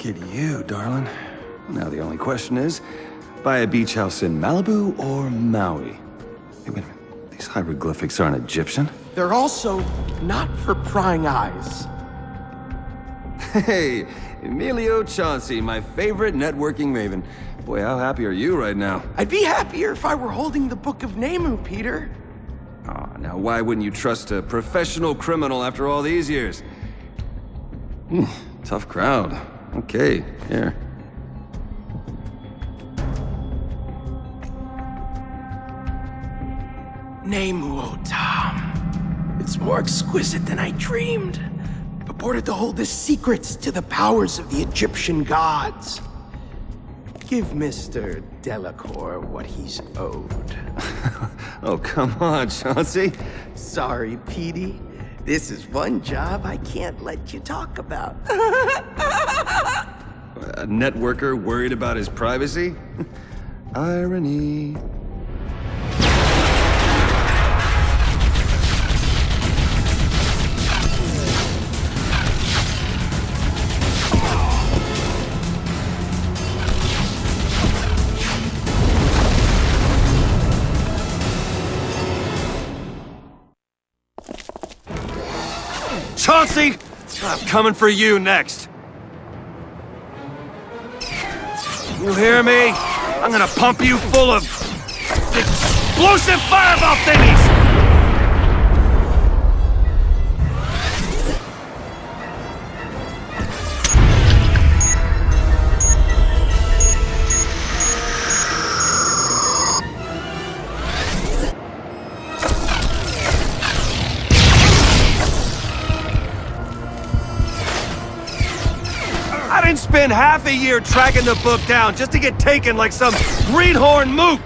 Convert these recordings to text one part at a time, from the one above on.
Look at you, darling. Now the only question is, buy a beach house in Malibu or Maui? Hey, wait a minute. These hieroglyphics aren't Egyptian. They're also not for prying eyes. Hey, Emilio Chauncey, my favorite networking maven. Boy, how happy are you right now? I'd be happier if I were holding the Book of Nemu, Peter. Aw, now why wouldn't you trust a professional criminal after all these years? Tough crowd. Okay, here. Nemu, Tom. It's more exquisite than I dreamed. Purported to hold the secrets to the powers of the Egyptian gods. Give Mr. Delacour what he's owed. Oh, come on, Chauncey. Sorry, Petey. This is one job I can't let you talk about. A networker worried about his privacy? Irony. Chauncey! I'm coming for you next. You hear me? I'm gonna pump you full of explosive fireball thingies! I didn't spend half a year tracking the book down just to get taken like some greenhorn mook!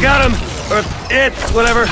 Got him! Or it, whatever.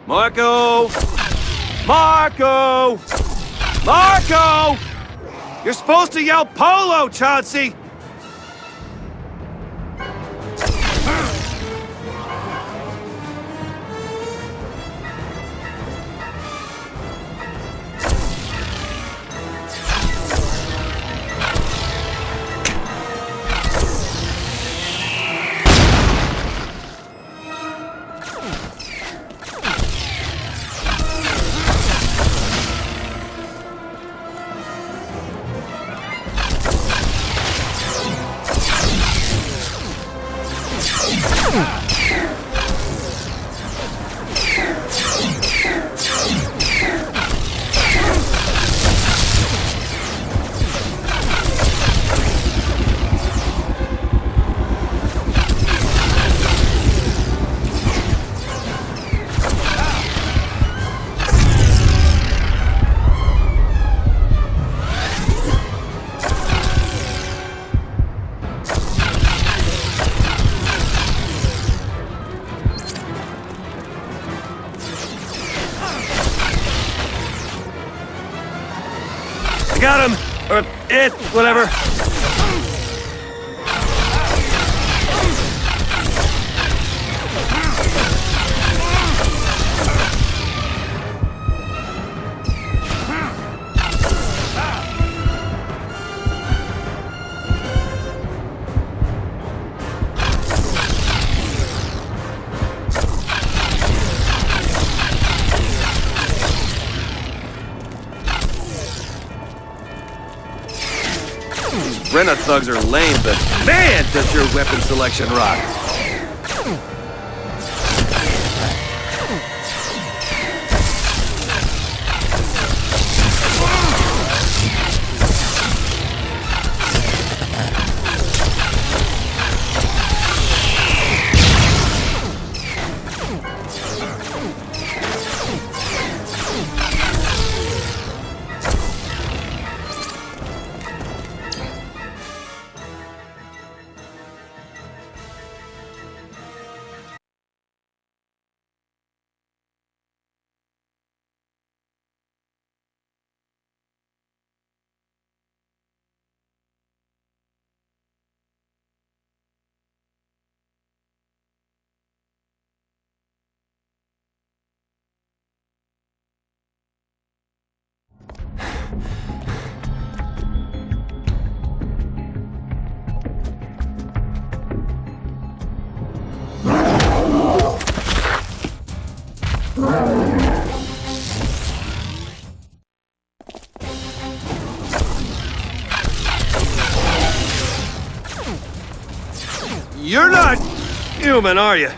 Marco! Marco! Marco! You're supposed to yell polo, Chauncey! I got him! Or it, whatever. Rena thugs are lame, but man, does your weapon selection rock. You're not human, are you?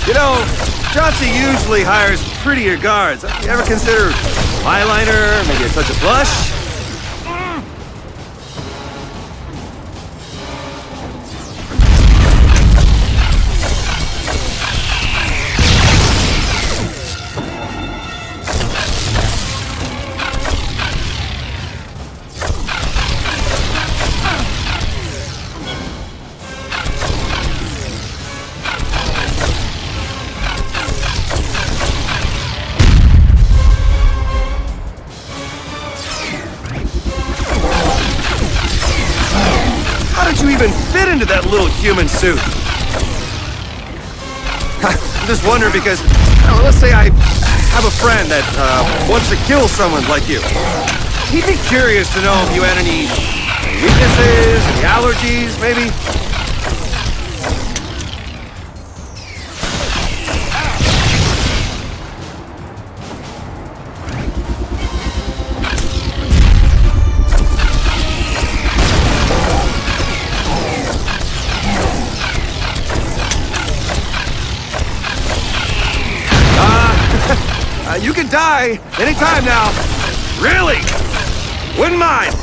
You know, Chauncey usually hires prettier guards. You ever consider eyeliner, maybe a touch of blush? Even fit into that little human suit? I'm just wondering because, let's say I have a friend that wants to kill someone like you. He'd be curious to know if you had any weaknesses, any allergies, maybe? You can die anytime now. Really? Wouldn't mind.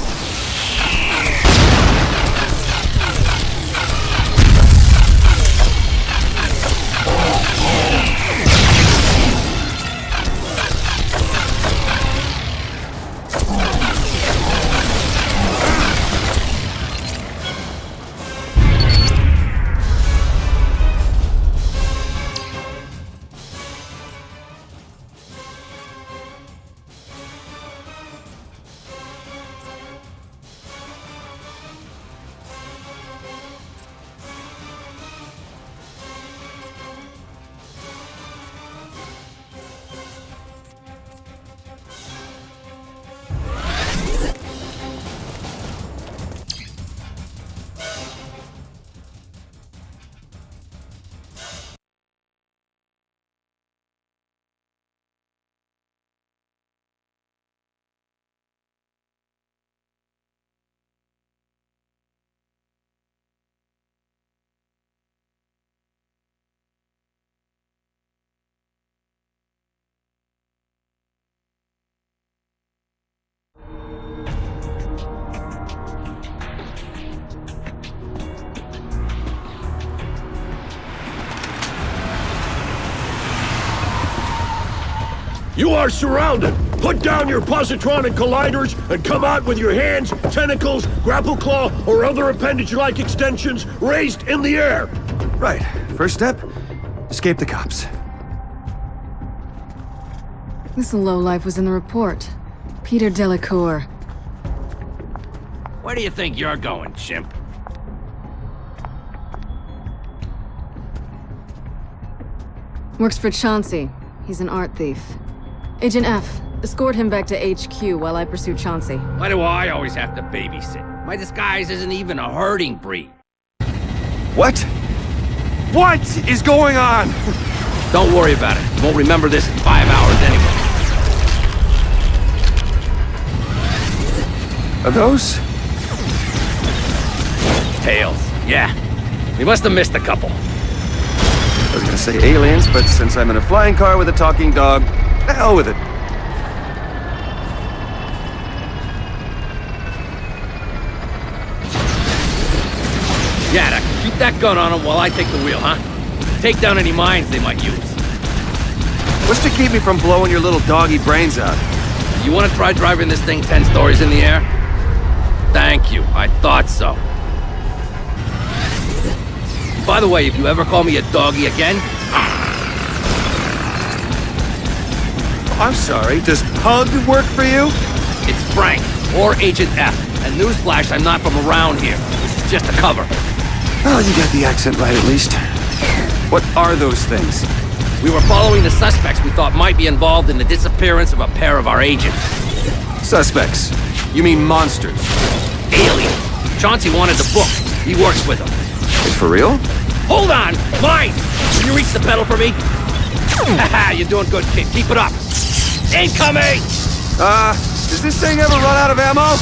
You are surrounded. Put down your positron and colliders and come out with your hands, tentacles, grapple claw, or other appendage-like extensions raised in the air. Right. First step, escape the cops. This lowlife was in the report. Peter Delacour. Where do you think you're going, chimp? Works for Chauncey. He's an art thief. Agent F, escort him back to HQ while I pursue Chauncey. Why do I always have to babysit? My disguise isn't even a herding breed. What? What is going on? Don't worry about it. You won't remember this in 5 hours anyway. Are those? Tails. Yeah. We must have missed a couple. I was gonna say aliens, but since I'm in a flying car with a talking dog, the hell with it. Yeah, now keep that gun on them while I take the wheel, huh? Take down any mines they might use. What's to keep me from blowing your little doggy brains out? You want to try driving this thing 10 stories in the air? Thank you. I thought so. By the way, if you ever call me a doggy again... I'm sorry, does Pug work for you? It's Frank, or Agent F. And newsflash, I'm not from around here. This is just a cover. Oh, you got the accent right at least. What are those things? We were following the suspects we thought might be involved in the disappearance of a pair of our agents. Suspects. You mean monsters? Alien. Chauncey wanted the book. He works with them. It's for real? Hold on! Mine! Can you reach the pedal for me? Haha, you're doing good, kid. Keep it up. Incoming! Does this thing ever run out of ammo?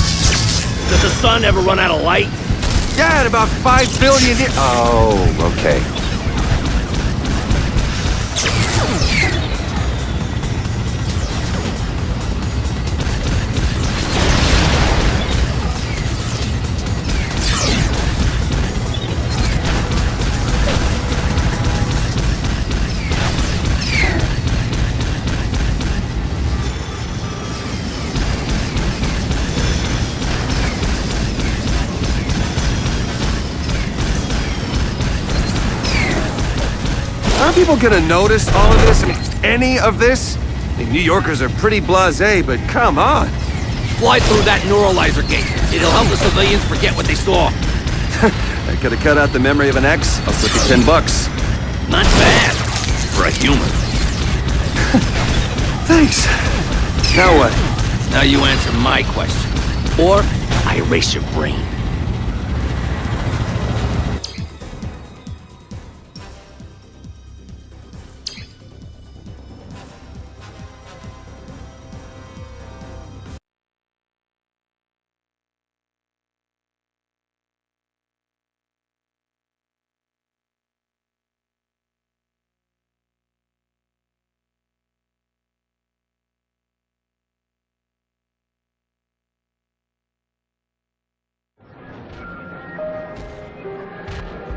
Does the sun ever run out of light? Yeah, in about 5 billion years. Oh, okay. Aren't people gonna notice all of this? I mean, any of this? I mean, New Yorkers are pretty blasé, but come on. Fly through that neuralizer gate. It'll help the civilians forget what they saw. I could have cut out the memory of an ex. I'll slip you $10. Not bad. For a human. Thanks. Now what? Now you answer my question. Or I erase your brain.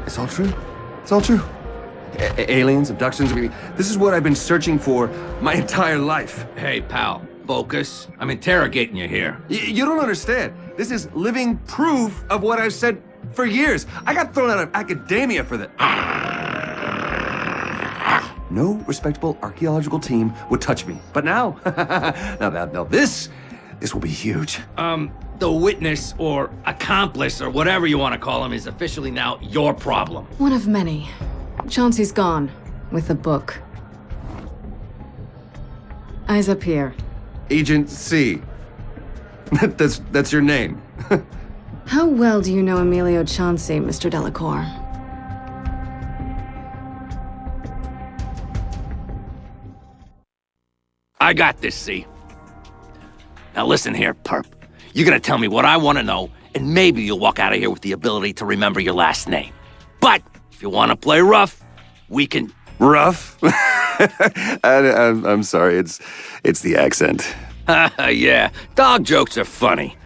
It's all true. It's all true. Aliens, abductions, I mean, this is what I've been searching for my entire life. Hey, pal. Focus. I'm interrogating you here. You don't understand. This is living proof of what I've said for years. I got thrown out of academia for that. No respectable archaeological team would touch me. But now, now this will be huge. The witness, or accomplice, or whatever you want to call him, is officially now your problem. One of many. Chauncey's gone. With the book. Eyes up here. Agent C. That's your name. How well do you know Emilio Chauncey, Mr. Delacour? I got this, see? Now listen here, perp. You're gonna tell me what I want to know, and maybe you'll walk out of here with the ability to remember your last name. But if you want to play rough, we can... Rough? I'm sorry, it's the accent. Yeah, dog jokes are funny.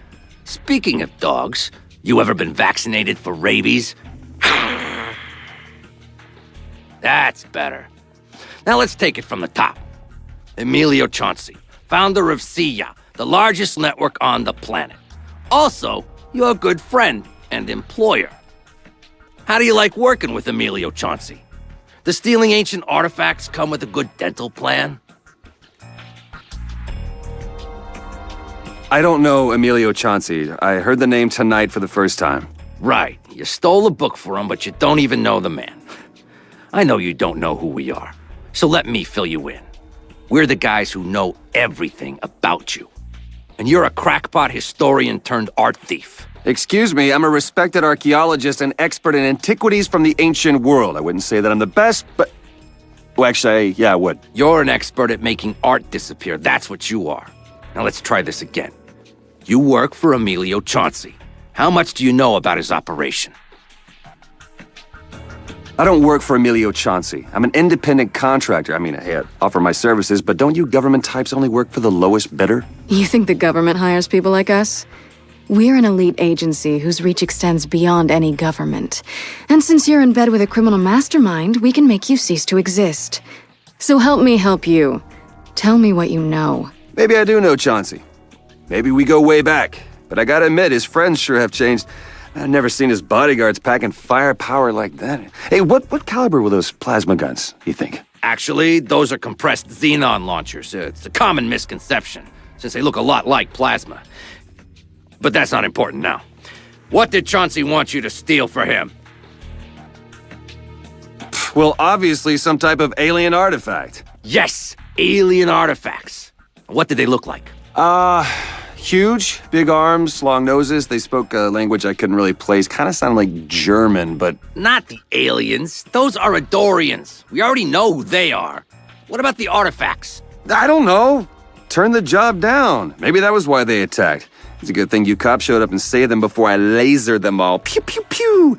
Speaking of dogs, you ever been vaccinated for rabies? That's better. Now let's take it from the top. Emilio Chauncey, founder of SIA, the largest network on the planet. Also, your good friend and employer. How do you like working with Emilio Chauncey? Does stealing ancient artifacts come with a good dental plan? I don't know Emilio Chauncey. I heard the name tonight for the first time. Right. You stole a book for him, but you don't even know the man. I know you don't know who we are, so let me fill you in. We're the guys who know everything about you. And you're a crackpot historian turned art thief. Excuse me, I'm a respected archaeologist and expert in antiquities from the ancient world. I wouldn't say that I'm the best, but... Well, actually, yeah, I would. You're an expert at making art disappear. That's what you are. Now let's try this again. You work for Emilio Chauncey. How much do you know about his operation? I don't work for Emilio Chauncey. I'm an independent contractor. I mean, I offer my services, but don't you government types only work for the lowest bidder? You think the government hires people like us? We're an elite agency whose reach extends beyond any government. And since you're in bed with a criminal mastermind, we can make you cease to exist. So help me help you. Tell me what you know. Maybe I do know Chauncey. Maybe we go way back. But I gotta admit, his friends sure have changed. I've never seen his bodyguards packing firepower like that. Hey, what caliber were those plasma guns, you think? Actually, those are compressed xenon launchers. It's a common misconception, since they look a lot like plasma. But that's not important now. What did Chauncey want you to steal for him? Well, obviously some type of alien artifact. Yes, alien artifacts. What did they look like? Huge, big arms, long noses. They spoke a language I couldn't really place. Kind of sounded like German, but... Not the aliens. Those are Adorians. We already know who they are. What about the artifacts? I don't know. Turn the job down. Maybe that was why they attacked. It's a good thing you cops showed up and saved them before I lasered them all. Pew, pew, pew.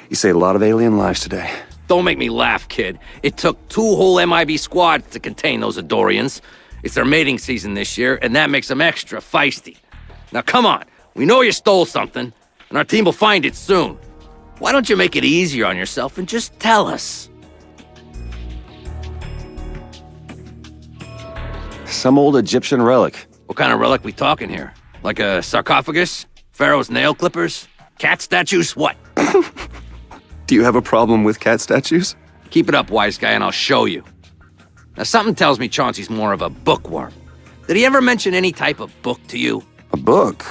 You saved a lot of alien lives today. Don't make me laugh, kid. It took 2 whole MIB squads to contain those Adorians. It's their mating season this year, and that makes them extra feisty. Now come on, we know you stole something, and our team will find it soon. Why don't you make it easier on yourself and just tell us? Some old Egyptian relic. What kind of relic we talking here? Like a sarcophagus? Pharaoh's nail clippers? Cat statues? What? Do you have a problem with cat statues? Keep it up, wise guy, and I'll show you. Now, something tells me Chauncey's more of a bookworm. Did he ever mention any type of book to you? A book?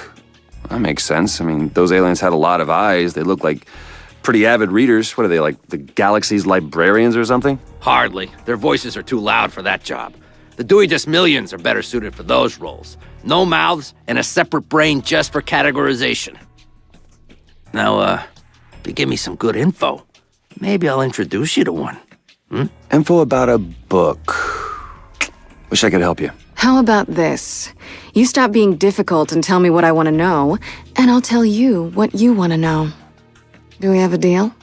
That makes sense. I mean, those aliens had a lot of eyes. They look like pretty avid readers. What are they, like the galaxy's librarians or something? Hardly. Their voices are too loud for that job. The Dewey Decimillions are better suited for those roles. No mouths and a separate brain just for categorization. Now, if you give me some good info, maybe I'll introduce you to one. Info about a book. Wish I could help you. How about this? You stop being difficult and tell me what I want to know, and I'll tell you what you want to know. Do we have a deal?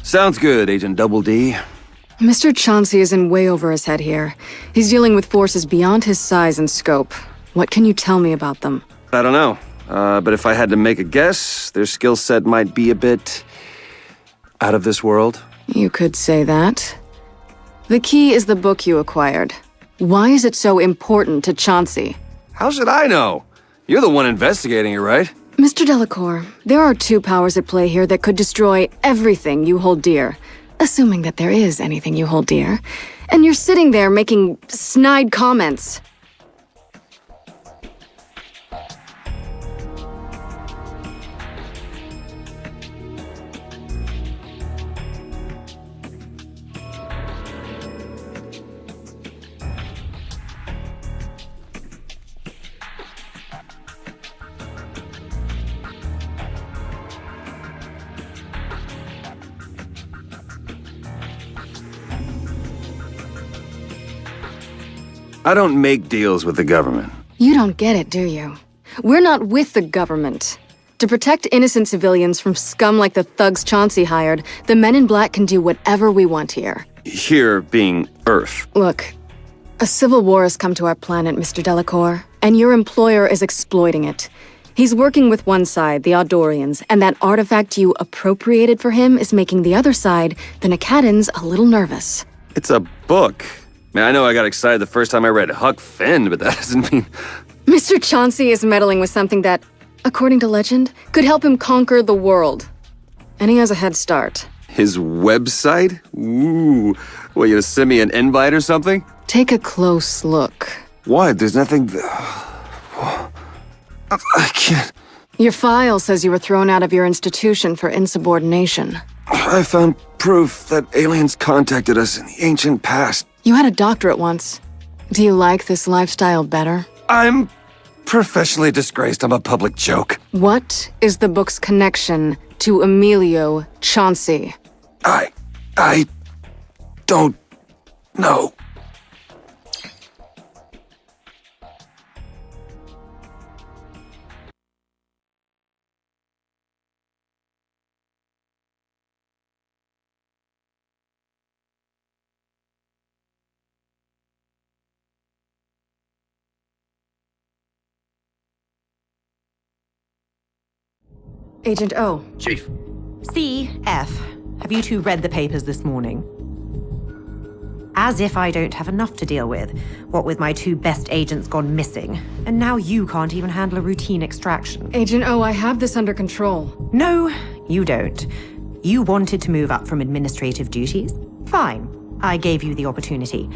Sounds good, Agent Double D. Mr. Chauncey is in way over his head here. He's dealing with forces beyond his size and scope. What can you tell me about them? I don't know. But if I had to make a guess, their skill set might be a bit... out of this world. You could say that. The key is the book you acquired. Why is it so important to Chauncey? How should I know? You're the one investigating it, right? Mr. Delacour, there are 2 powers at play here that could destroy everything you hold dear. Assuming that there is anything you hold dear. And you're sitting there making snide comments. I don't make deals with the government. You don't get it, do you? We're not with the government. To protect innocent civilians from scum like the thugs Chauncey hired, the Men in Black can do whatever we want here. Here being Earth. Look, a civil war has come to our planet, Mr. Delacour, and your employer is exploiting it. He's working with one side, the Aldorians, and that artifact you appropriated for him is making the other side, the Nakatans, a little nervous. It's a book. Man, I know I got excited the first time I read Huck Finn, but that doesn't mean... Mr. Chauncey is meddling with something that, according to legend, could help him conquer the world. And he has a head start. His website? Ooh. What, you gonna send me an invite or something? Take a close look. What? There's nothing... I can't... Your file says you were thrown out of your institution for insubordination. I found proof that aliens contacted us in the ancient past. You had a doctorate once. Do you like this lifestyle better? I'm professionally disgraced. I'm a public joke. What is the book's connection to Emilio Chauncey? I don't know. Agent O. Chief. CF, have you two read the papers this morning? As if I don't have enough to deal with, what with my two best agents gone missing, and now you can't even handle a routine extraction. Agent O, I have this under control. No, you don't. You wanted to move up from administrative duties? Fine, I gave you the opportunity.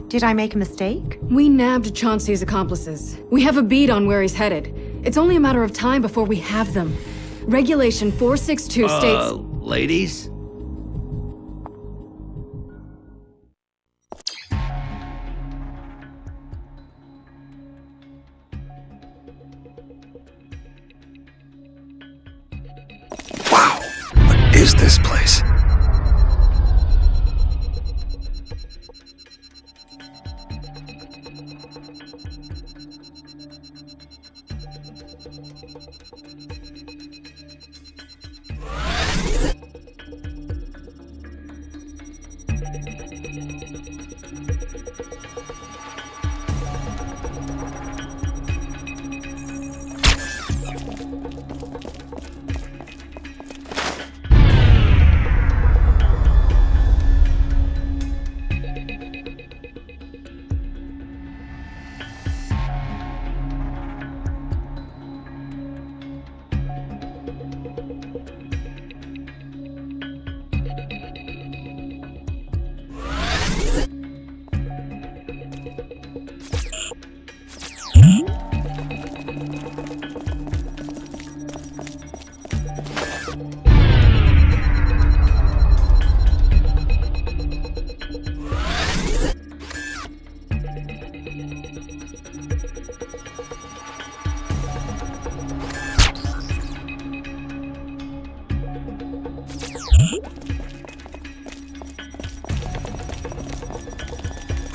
Did I make a mistake? We nabbed Chauncey's accomplices. We have a bead on where he's headed. It's only a matter of time before we have them. Regulation 462 states... Ladies? Wow, what is this place?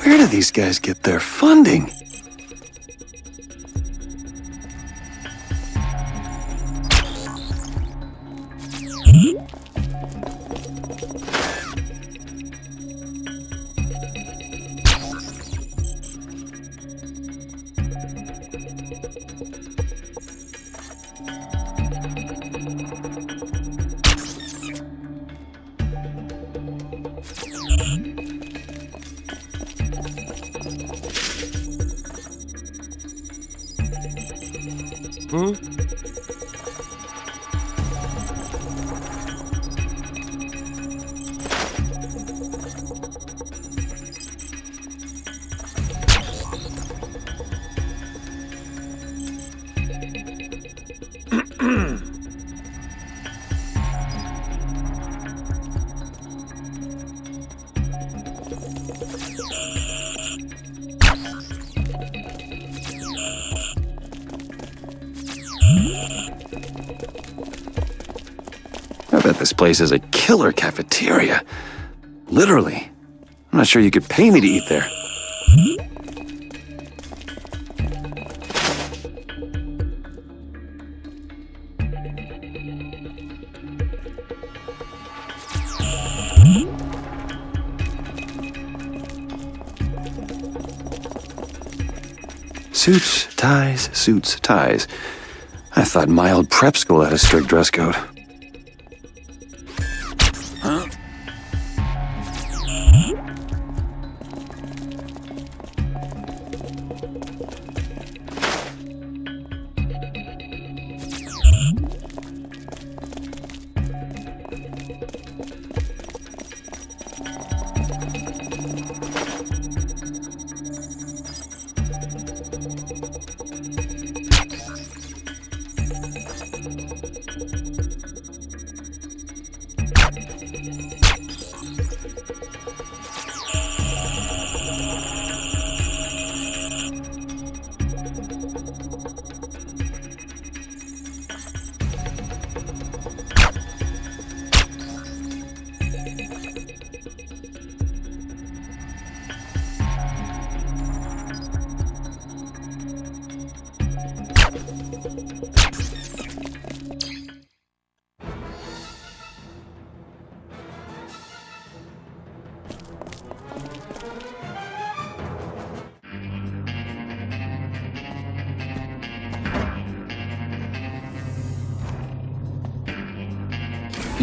Where do these guys get their funding? I bet this place is a killer cafeteria. Literally. I'm not sure you could pay me to eat there. Suits, ties. I thought my old prep school had a strict dress code.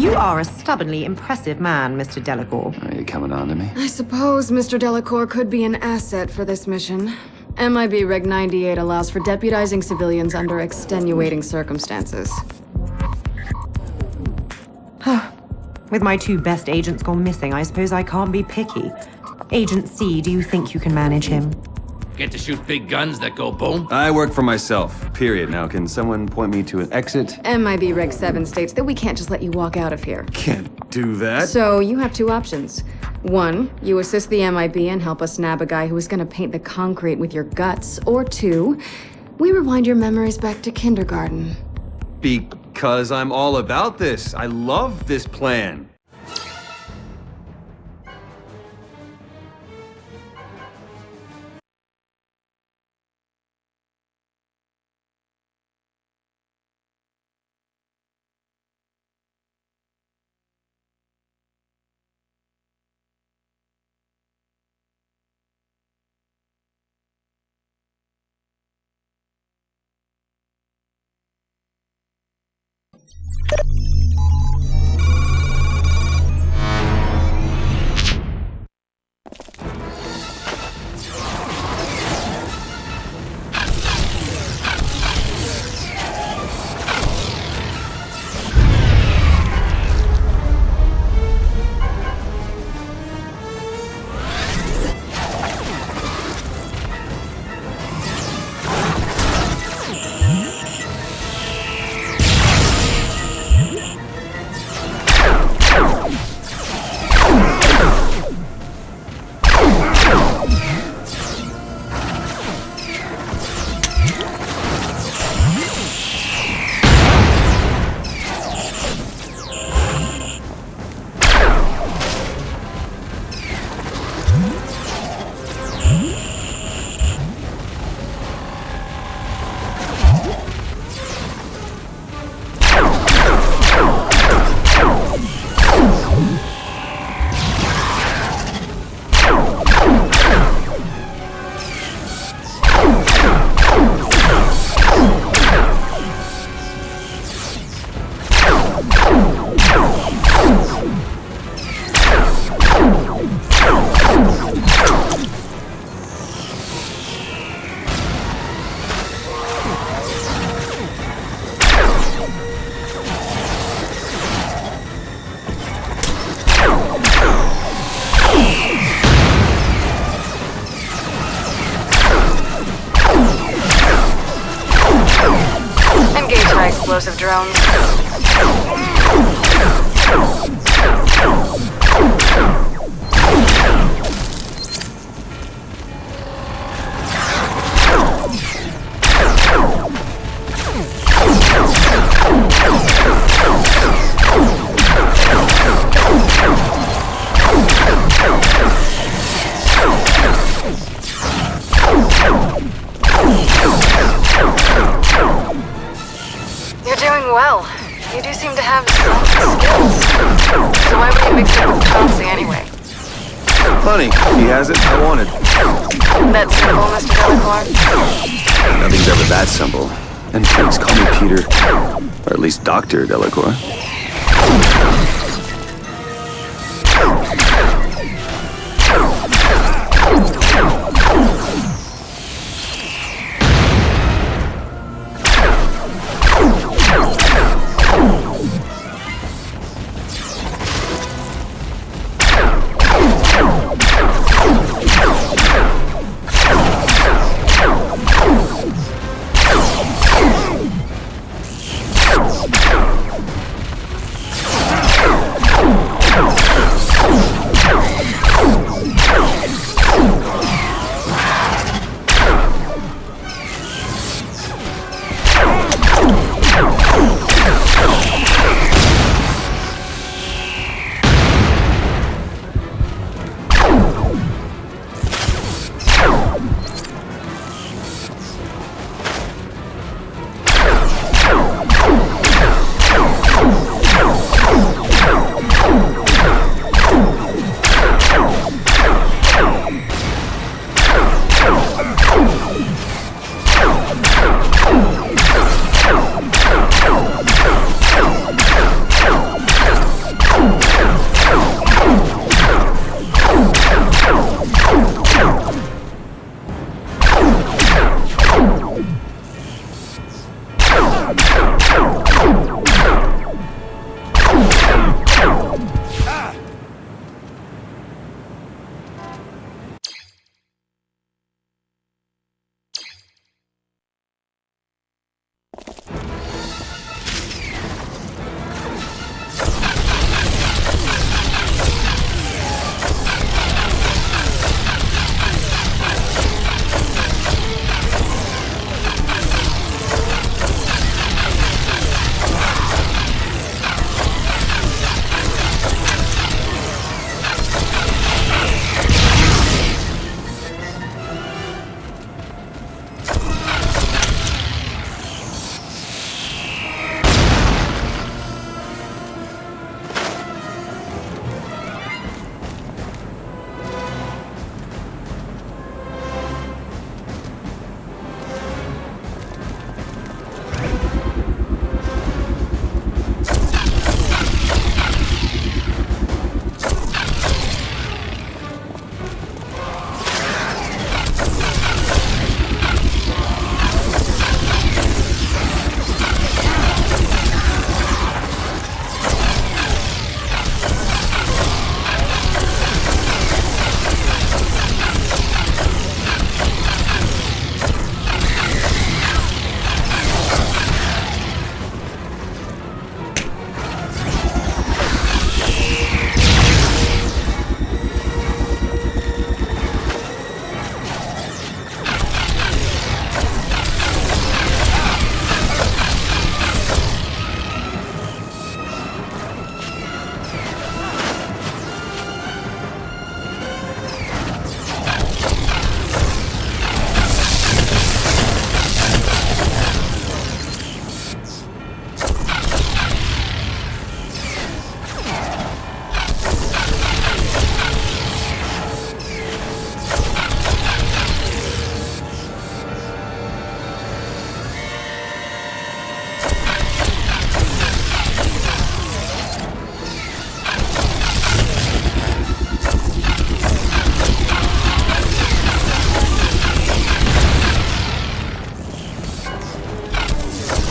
You are a stubbornly impressive man, Mr. Delacour. Are you coming on to me? I suppose Mr. Delacour could be an asset for this mission. MIB Reg 98 allows for deputizing civilians under extenuating circumstances. With my two best agents gone missing, I suppose I can't be picky. Agent C, do you think you can manage him? Get to shoot big guns that go boom? I work for myself, period. Now, can someone point me to an exit? MIB Reg 7 states that we can't just let you walk out of here. Can't do that. So you have two options. One, you assist the MIB and help us nab a guy who is going to paint the concrete with your guts. Or two, we rewind your memories back to kindergarten. Because I'm all about this. I love this plan. Explosive drones. You're doing well. You do seem to have some skills. So why would you mix it with Chauncey anyway? Funny, he has it, I want it. That simple, Mr. Delacour? Nothing's ever that simple. And please call me Peter, or at least Dr. Delacour.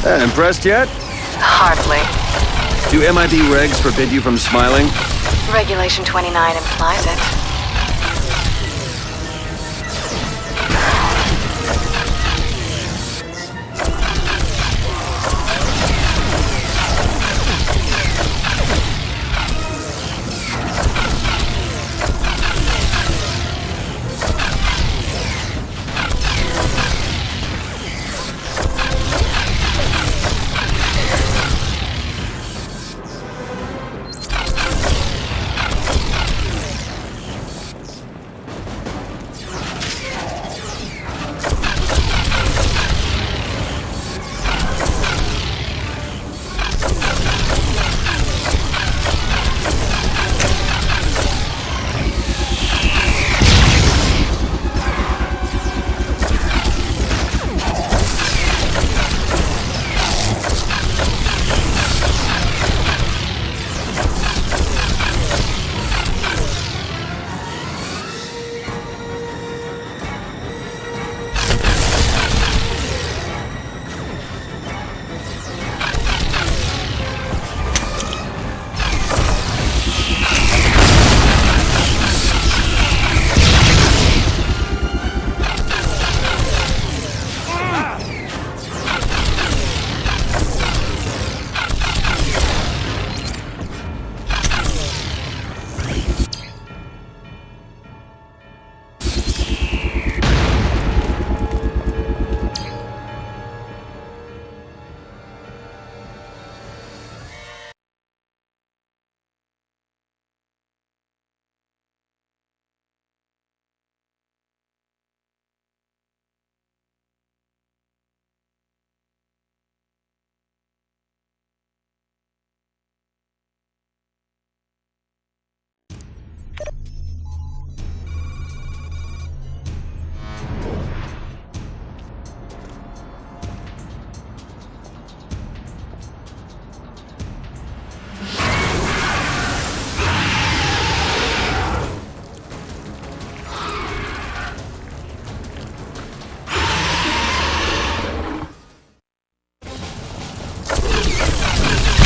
Impressed yet? Hardly. Do MIB regs forbid you from smiling? Regulation 29 implies it.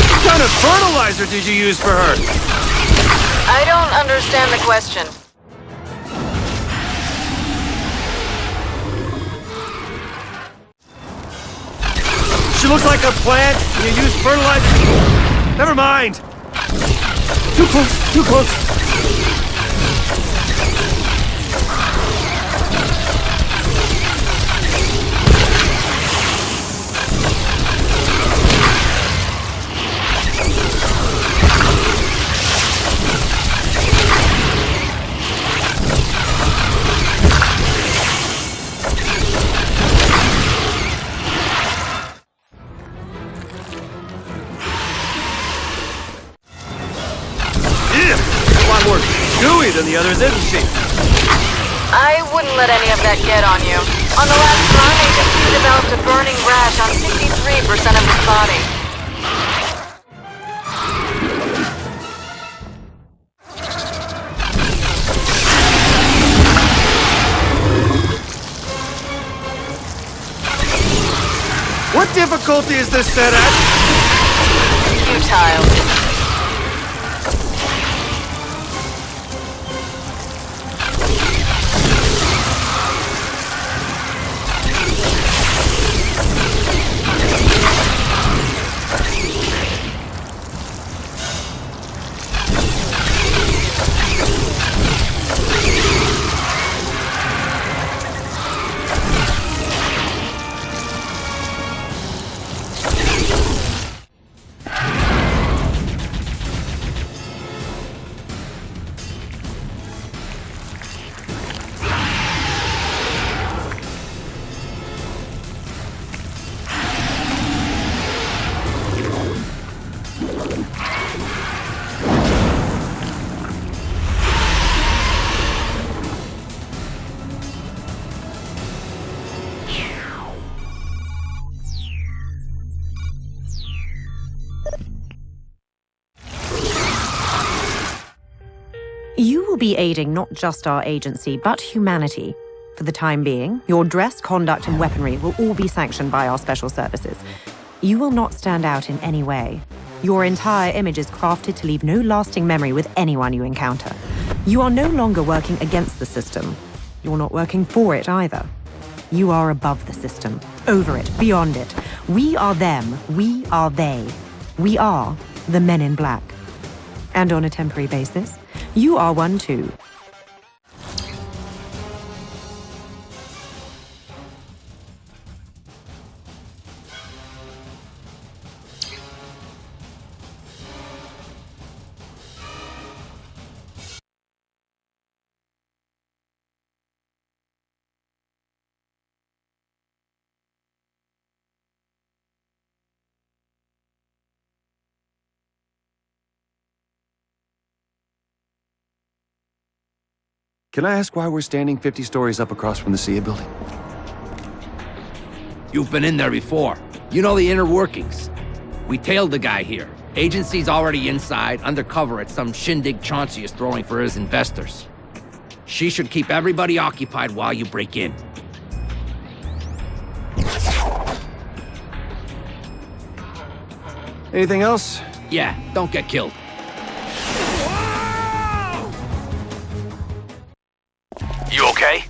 What kind of fertilizer did you use for her? I don't understand the question. She looks like a plant, and you use fertilizer? Never mind. Too close, too close. More gooey than the others, isn't she? I wouldn't let any of that get on you. On the last run, HQ developed a burning rash on 63% of his body. What difficulty is this set at? Futile. You will be aiding not just our agency, but humanity. For the time being, your dress, conduct, and weaponry will all be sanctioned by our special services. You will not stand out in any way. Your entire image is crafted to leave no lasting memory with anyone you encounter. You are no longer working against the system. You're not working for it either. You are above the system, over it, beyond it. We are them, we are they. We are the Men in Black. And on a temporary basis, you are one too. Can I ask why we're standing 50 stories up across from the CIA building? You've been in there before. You know the inner workings. We tailed the guy here. Agency's already inside, undercover at some shindig Chauncey is throwing for his investors. She should keep everybody occupied while you break in. Anything else? Yeah, don't get killed. You okay?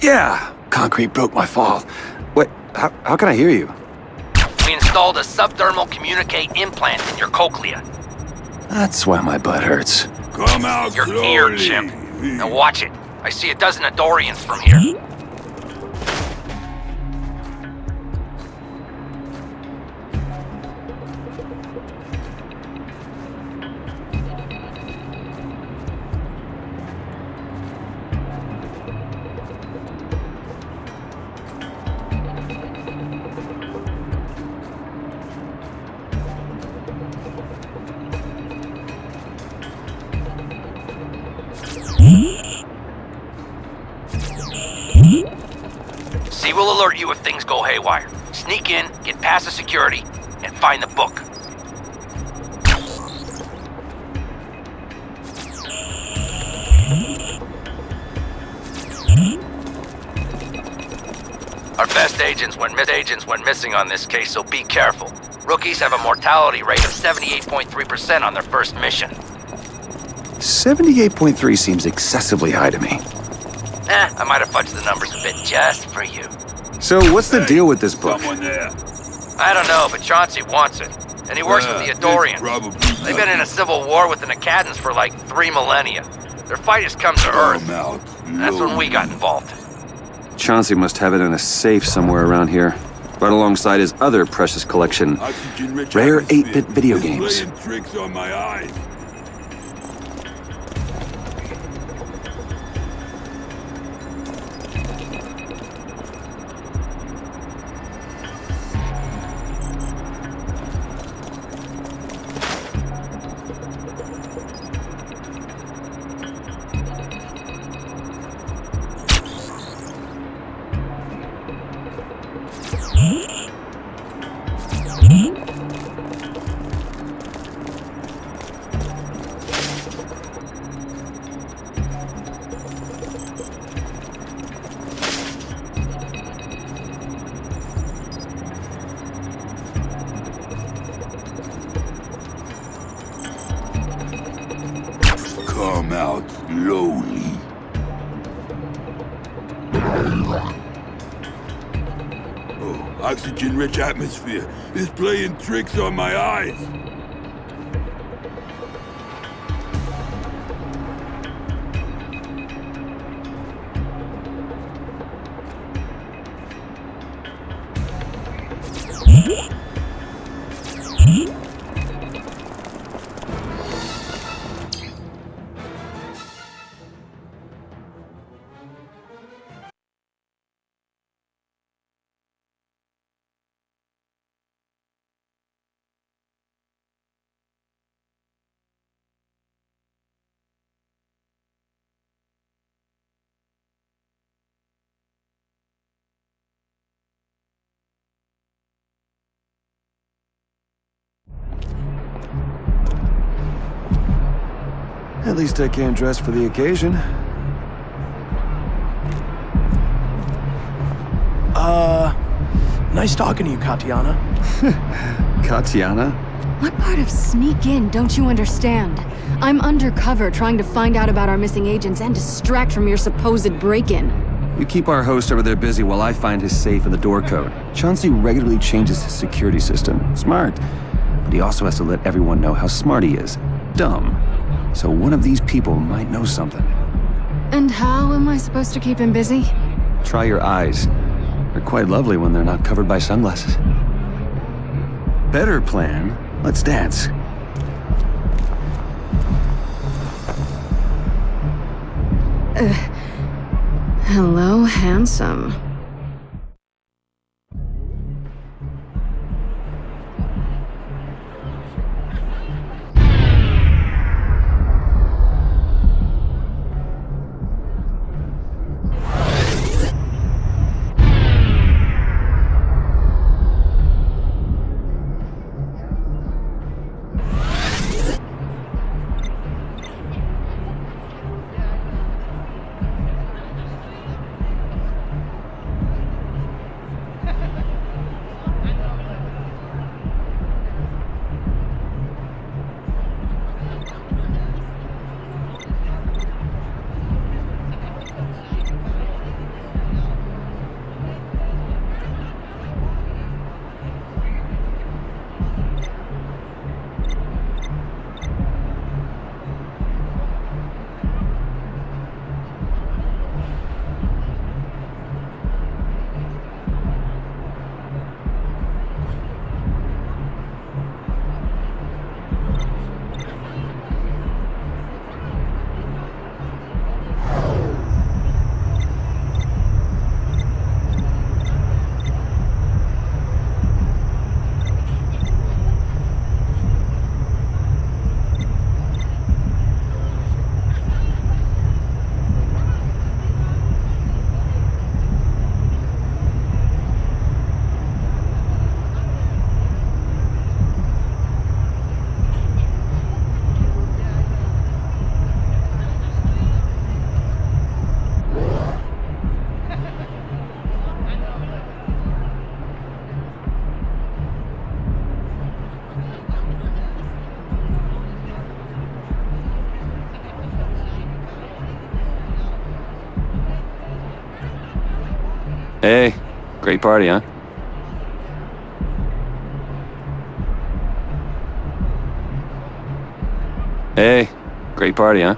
Yeah, concrete broke my fall. Wait, how can I hear you? We installed a subdermal communicate implant in your cochlea. That's why my butt hurts. Come out Your slowly. ear, chimp. Now watch it. I see a dozen Adorians from here. C will alert you if things go haywire. Sneak in, get past the security, and find the book. Our best agents went missing on this case, so be careful. Rookies have a mortality rate of 78.3% on their first mission. 78.3 seems excessively high to me. I might have fudged the numbers a bit just for you. So what's the deal with this book? Someone there. I don't know, but Chauncey wants it. And he works with the Adorians. They've been in a civil war with the Nakadans for like 3 millennia. Their fight has come to Earth. That's when we got involved. Chauncey must have it in a safe somewhere around here, right alongside his other precious collection, rare 8-bit video games. Playing tricks on my eyes. Come out slowly. Oh, oxygen-rich atmosphere is playing tricks on my eyes. At least I came dressed for the occasion. Nice talking to you, Katiana. Katiana? What part of sneak in don't you understand? I'm undercover trying to find out about our missing agents and distract from your supposed break-in. You keep our host over there busy while I find his safe and the door code. Chauncey regularly changes his security system. Smart. But he also has to let everyone know how smart he is. Dumb. So one of these people might know something. And how am I supposed to keep him busy? Try your eyes. They're quite lovely when they're not covered by sunglasses. Better plan. Let's dance. Hello, handsome. Hey, great party, huh? Hey, great party, huh?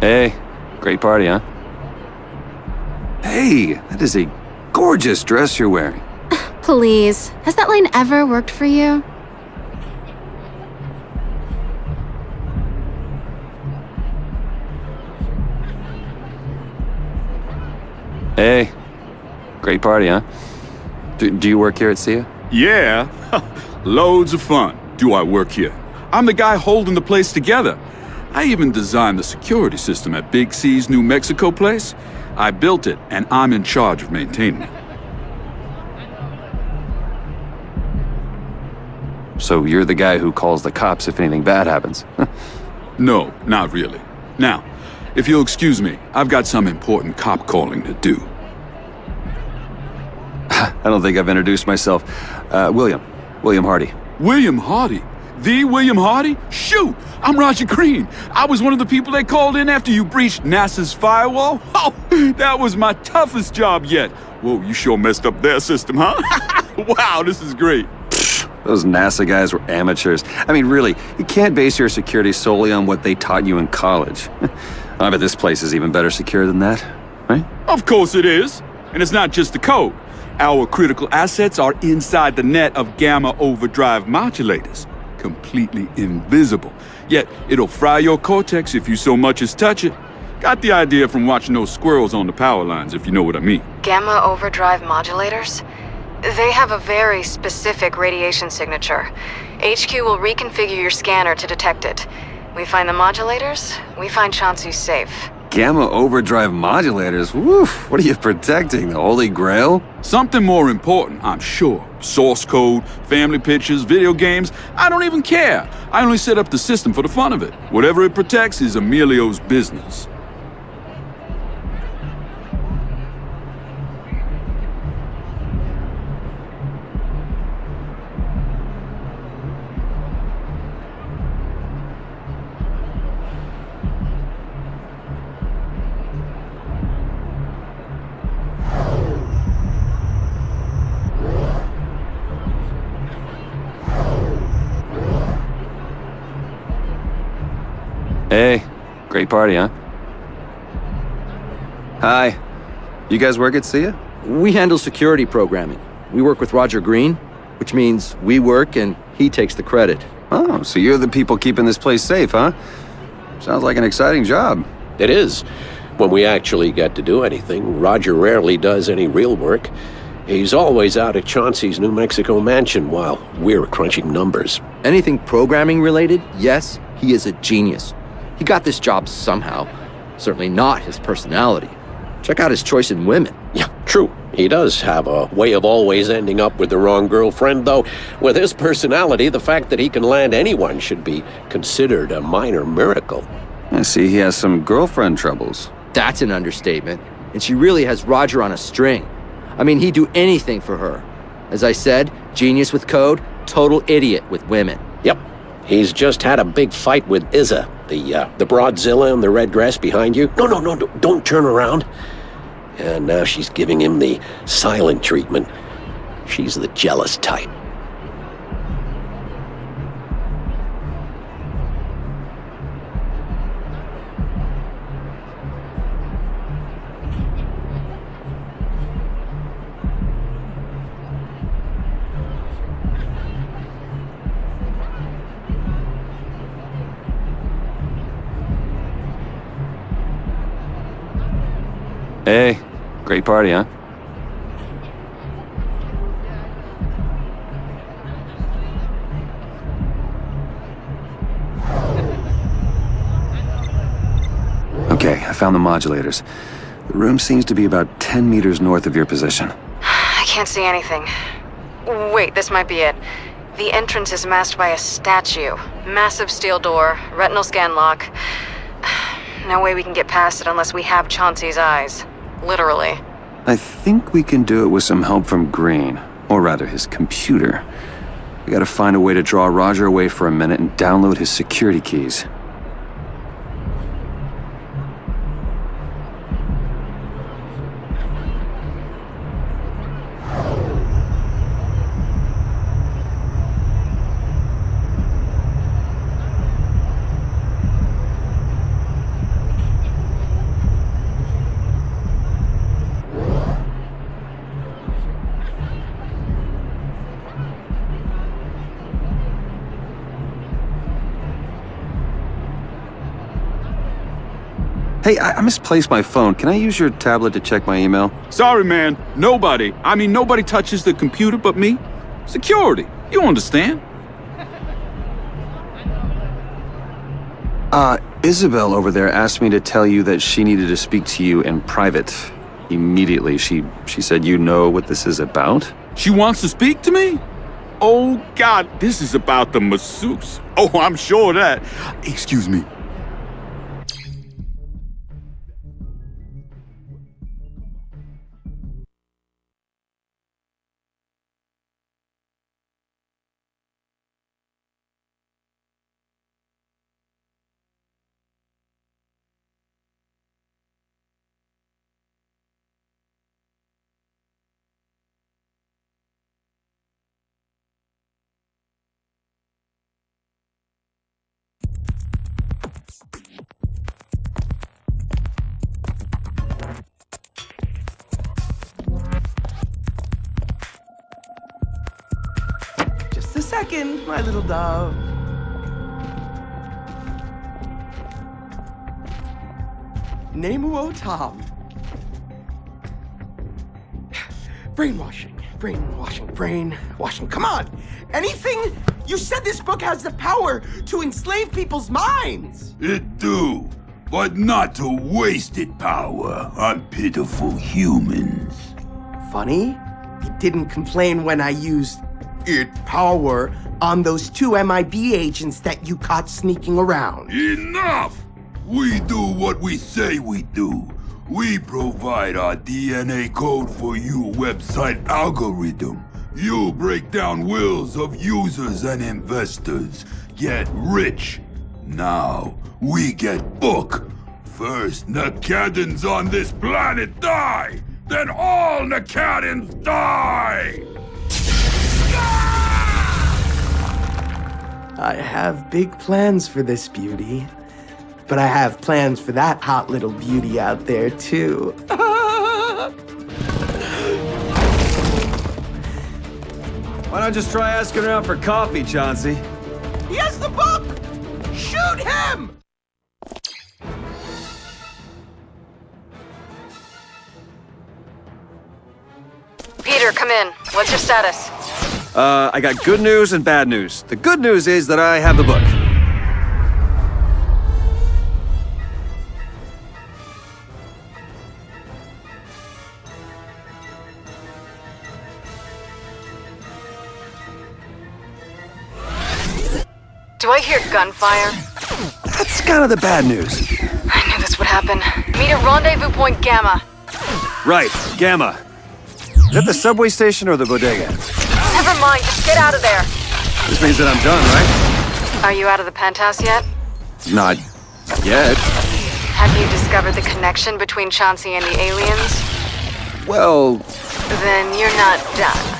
Hey, great party, huh? Hey, that is a gorgeous dress you're wearing. Please, has that line ever worked for you? Hey, great party, huh? Do you work here at SIA? Yeah, loads of fun. Do I work here? I'm the guy holding the place together. I even designed the security system at Big C's New Mexico place. I built it, and I'm in charge of maintaining it. So you're the guy who calls the cops if anything bad happens. No, not really. Now, if you'll excuse me, I've got some important cop calling to do. I don't think I've introduced myself. William Hardy. William Hardy? The William Hardy? Shoot! I'm Roger Green. I was one of the people they called in after you breached NASA's firewall. Oh, that was my toughest job yet. Whoa, you sure messed up their system, huh? Wow, this is great. Those NASA guys were amateurs. I mean, really, you can't base your security solely on what they taught you in college. I bet this place is even better secure than that, right? Of course it is. And it's not just the code. Our critical assets are inside the net of gamma overdrive modulators. Completely invisible. Yet, it'll fry your cortex if you so much as touch it. Got the idea from watching those squirrels on the power lines, if you know what I mean. Gamma overdrive modulators? They have a very specific radiation signature. HQ will reconfigure your scanner to detect it. We find the modulators, we find Chauncey's safe. Gamma overdrive modulators? Woof, what are you protecting, the Holy Grail? Something more important, I'm sure. Source code, family pictures, video games. I don't even care. I only set up the system for the fun of it. Whatever it protects is Emilio's business. Hey, great party, huh? Hi. You guys work at SIA? We handle security programming. We work with Roger Green, which means we work and he takes the credit. Oh, so you're the people keeping this place safe, huh? Sounds like an exciting job. It is. When we actually get to do anything, Roger rarely does any real work. He's always out at Chauncey's New Mexico mansion while we're crunching numbers. Anything programming related, yes, he is a genius. He got this job somehow. Certainly not his personality. Check out his choice in women. Yeah, true. He does have a way of always ending up with the wrong girlfriend, though with his personality, the fact that he can land anyone should be considered a minor miracle. I see he has some girlfriend troubles. That's an understatement. And she really has Roger on a string. I mean, he'd do anything for her. As I said, genius with code, total idiot with women. Yep. He's just had a big fight with Izza, the broadzilla in the red dress behind you. No, don't turn around. And now she's giving him the silent treatment. She's the jealous type. Hey, great party, huh? Okay, I found the modulators. The room seems to be about 10 meters north of your position. I can't see anything. Wait, this might be it. The entrance is masked by a statue. Massive steel door, retinal scan lock. No way we can get past it unless we have Chauncey's eyes. Literally. I think we can do it with some help from Green. Or rather, his computer. We gotta find a way to draw Roger away for a minute and download his security keys. Hey, I misplaced my phone. Can I use your tablet to check my email? Sorry, man. Nobody touches the computer but me. Security. You understand? Isabel over there asked me to tell you that she needed to speak to you in private. Immediately. She said you know what this is about? She wants to speak to me? Oh, God, this is about the masseuse. Oh, I'm sure of that. Excuse me. Just a second, my little dove. Nemuo Tom. Brainwashing. Come on! Anything? You said this book has the power to enslave people's minds! It do. but not to wasted power on pitiful humans. Funny? You didn't complain when I used power on those 2 MIB agents that you caught sneaking around. Enough! We do what we say we do. We provide our DNA code for you website algorithm. You break down wills of users and investors. Get rich. Now, we get book. First, Nakadans on this planet die! Then all Nakadans die! I have big plans for this beauty. But I have plans for that hot little beauty out there, too. Why not just try asking around for coffee, Chauncey? He has the book! Shoot him! Peter, come in. What's your status? I got good news and bad news. The good news is that I have the book. Do I hear gunfire? That's kind of the bad news. I knew this would happen. Meet at rendezvous point Gamma. Right, Gamma. Is that the subway station or the bodega? Never mind, just get out of there. This means that I'm done, right? Are you out of the penthouse yet? Not yet. Have you discovered the connection between Chauncey and the aliens? Well, Then you're not done.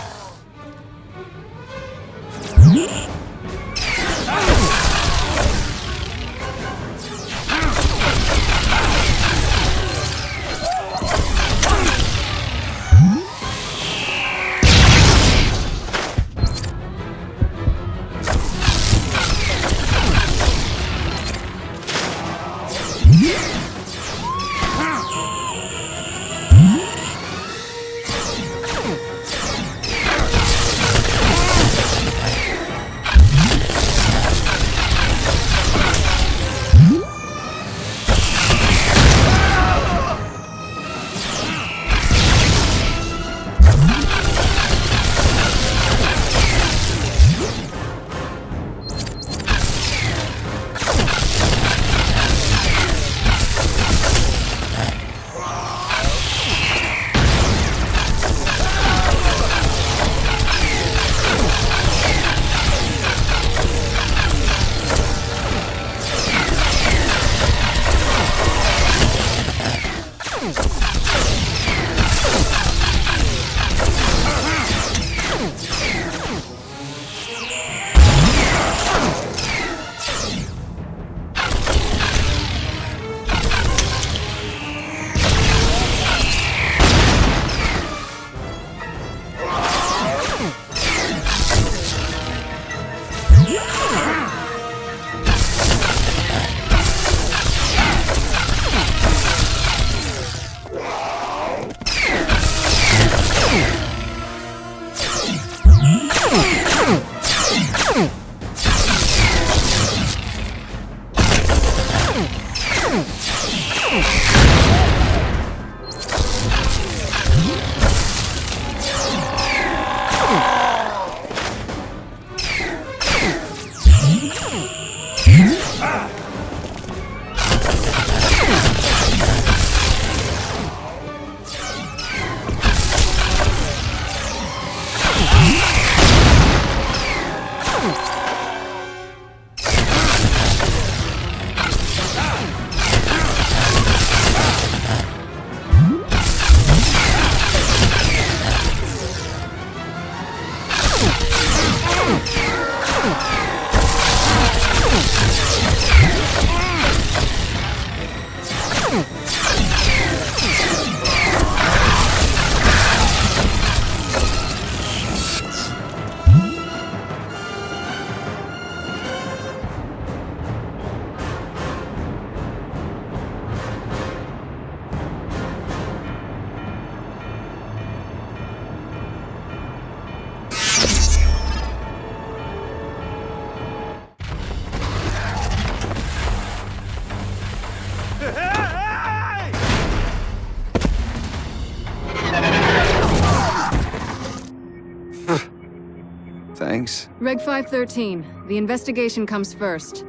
thanks. Reg 513. The investigation comes first.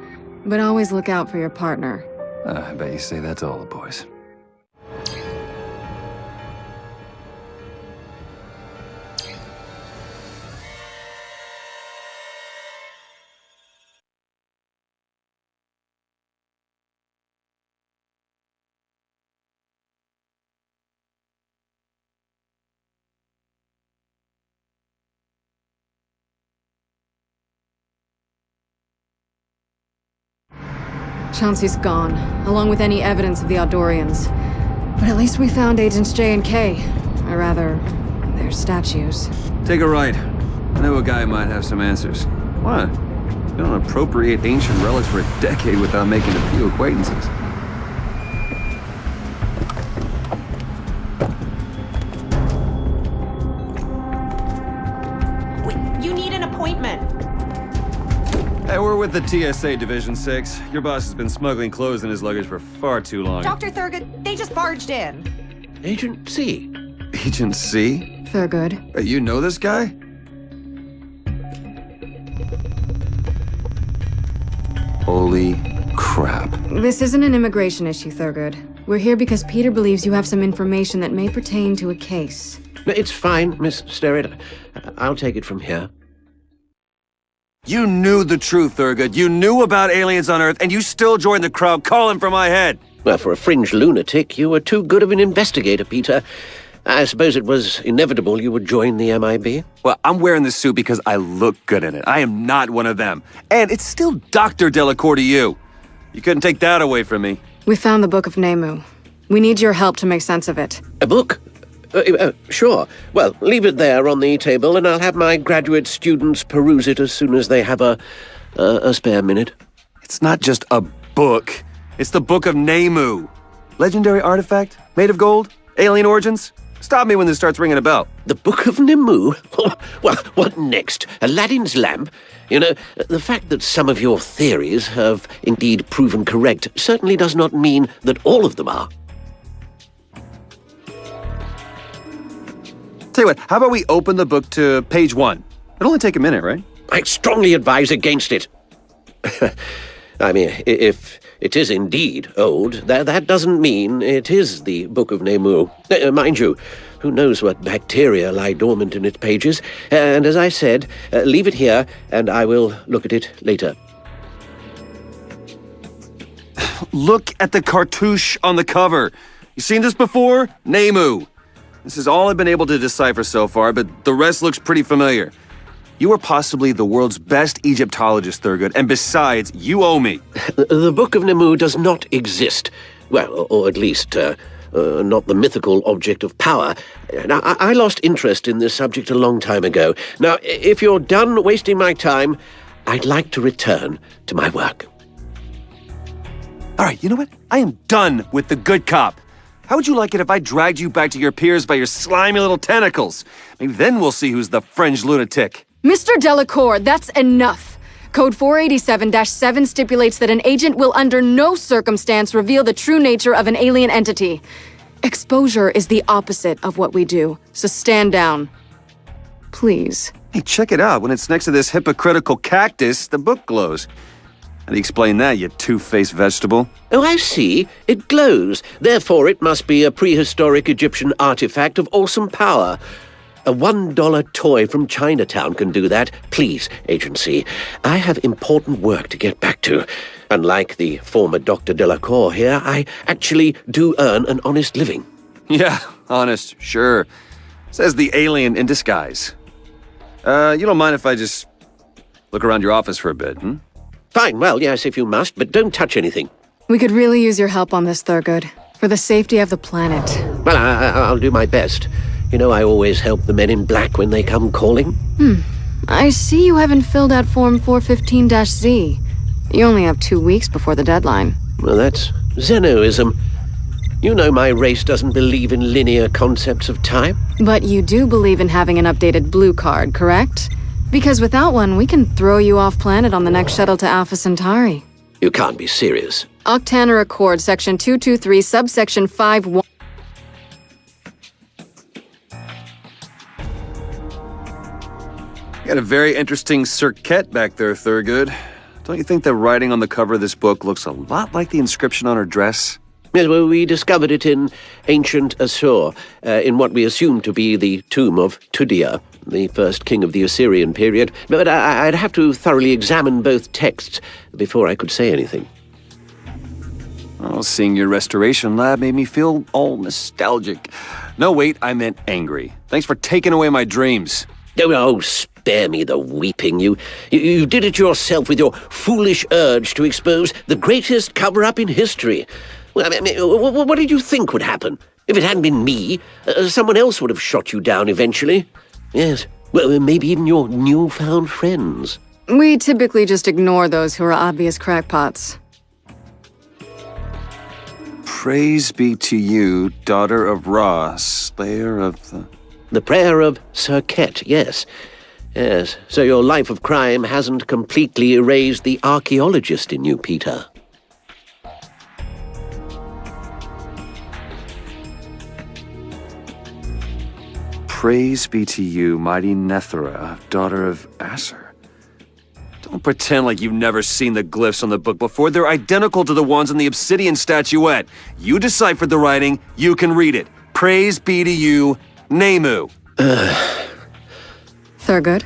But always look out for your partner. I bet you say that to all the boys. Chauncey's gone, along with any evidence of the Aldorians. But at least we found Agents J and K. Or rather, their statues. Take a right. I know a guy might have some answers. What? You don't appropriate ancient relics for a decade without making a few acquaintances. You need an appointment. Hey, we're with the TSA Division 6. Your boss has been smuggling clothes in his luggage for far too long. Dr. Thurgood, they just barged in. Agent C. Agent C? Thurgood. You know this guy? Holy crap. This isn't an immigration issue, Thurgood. We're here because Peter believes you have some information that may pertain to a case. No, it's fine, Miss Sterrett. I'll take it from here. You knew the truth, Thurgood. You knew about aliens on Earth, and you still joined the crowd calling for my head. Well, for a fringe lunatic, you were too good of an investigator, Peter. I suppose it was inevitable you would join the MIB. Well, I'm wearing this suit because I look good in it. I am not one of them. And it's still Dr. Delacour to you. You couldn't take that away from me. We found the Book of Nemu. We need your help to make sense of it. A book? Sure. Well, leave it there on the table, and I'll have my graduate students peruse it as soon as they have a spare minute. It's not just a book. It's the Book of Nemu. Legendary artifact? Made of gold? Alien origins? Stop me when this starts ringing a bell. The Book of Nemu? Well, what next? Aladdin's lamp? You know, the fact that some of your theories have indeed proven correct certainly does not mean that all of them are. Tell you what, how about we open the book to page 1? It'll only take a minute, right? I strongly advise against it. I mean, if it is indeed old, that doesn't mean it is the Book of Nemu. Mind you, who knows what bacteria lie dormant in its pages. And as I said, leave it here, and I will look at it later. Look at the cartouche on the cover. You seen this before? Nemu. This is all I've been able to decipher so far, but the rest looks pretty familiar. You are possibly the world's best Egyptologist, Thurgood, and besides, you owe me. The Book of Nemu does not exist. Well, or at least, not the mythical object of power. Now, I lost interest in this subject a long time ago. Now, if you're done wasting my time, I'd like to return to my work. All right, you know what? I am done with the good cop. How would you like it if I dragged you back to your peers by your slimy little tentacles? Maybe then we'll see who's the fringe lunatic. Mr. Delacour, that's enough. Code 487-7 stipulates that an agent will under no circumstance reveal the true nature of an alien entity. Exposure is the opposite of what we do, so stand down. Please. Hey, check it out. When it's next to this hypocritical cactus, the book glows. How do you explain that, you two-faced vegetable? Oh, I see. It glows. Therefore, it must be a prehistoric Egyptian artifact of awesome power. A $1 toy from Chinatown can do that. Please, Agency, I have important work to get back to. Unlike the former Dr. Delacour here, I actually do earn an honest living. Yeah, honest, sure. Says the alien in disguise. You don't mind if I just look around your office for a bit, hmm? Fine, well, yes, if you must, but don't touch anything. We could really use your help on this, Thurgood. For the safety of the planet. Well, I'll do my best. You know, I always help the men in black when they come calling. I see you haven't filled out Form 415-Z. You only have 2 weeks before the deadline. Well, that's Zenoism. You know my race doesn't believe in linear concepts of time. But you do believe in having an updated blue card, correct? Because without one, we can throw you off planet on the next shuttle to Alpha Centauri. You can't be serious. Octana Accord, Section 223, Subsection 5-1. You got a very interesting circuit back there, Thurgood. Don't you think the writing on the cover of this book looks a lot like the inscription on her dress? Yes, well, we discovered it in ancient Assur, in what we assume to be the tomb of Tudia, the first king of the Assyrian period. But I'd have to thoroughly examine both texts before I could say anything. Oh, seeing your restoration lab made me feel all nostalgic. No, wait, I meant angry. Thanks for taking away my dreams. Oh, spare me the weeping. You did it yourself with your foolish urge to expose the greatest cover-up in history. Well, I mean, what did you think would happen? If it hadn't been me, someone else would have shot you down eventually. Yes, well, maybe even your newfound friends. We typically just ignore those who are obvious crackpots. Praise be to you, daughter of Ra, slayer of the... The prayer of Serket, yes. Yes, so your life of crime hasn't completely erased the archaeologist in you, Peter. Praise be to you, mighty Nethera, daughter of Aser. Don't pretend like you've never seen the glyphs on the book before. They're identical to the ones on the obsidian statuette. You deciphered the writing, you can read it. Praise be to you, Nemu. Thurgood?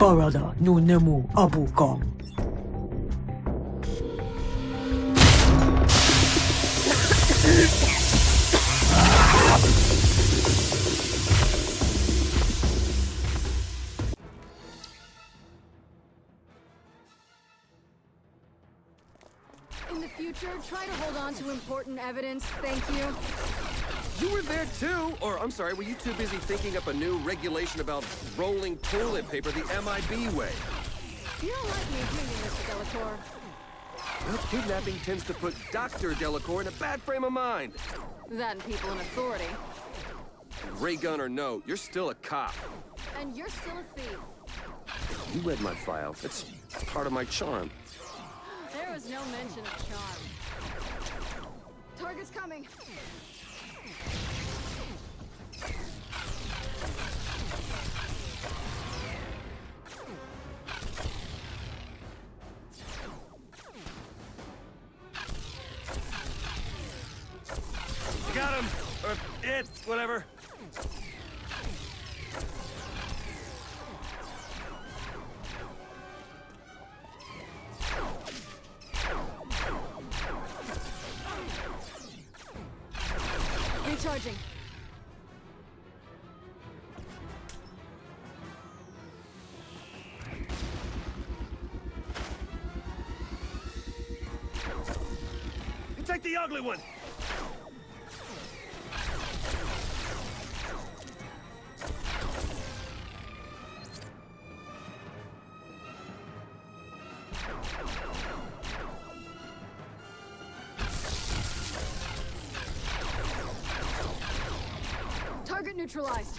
Barada no nemu abu gong. In the future, try to hold on to important evidence, thank you. You were there too? Or, I'm sorry, were you too busy thinking up a new regulation about rolling toilet paper the MIB way? You don't like me, do you, Mr. Delacour? Well, kidnapping tends to put Dr. Delacour in a bad frame of mind. That and people in authority. Ray gun or no, you're still a cop. And you're still a thief. You read my file. It's part of my charm. There was no mention of charm. Target's coming. You got him! Or it, whatever. Recharging. You take the ugly one! Target neutralized.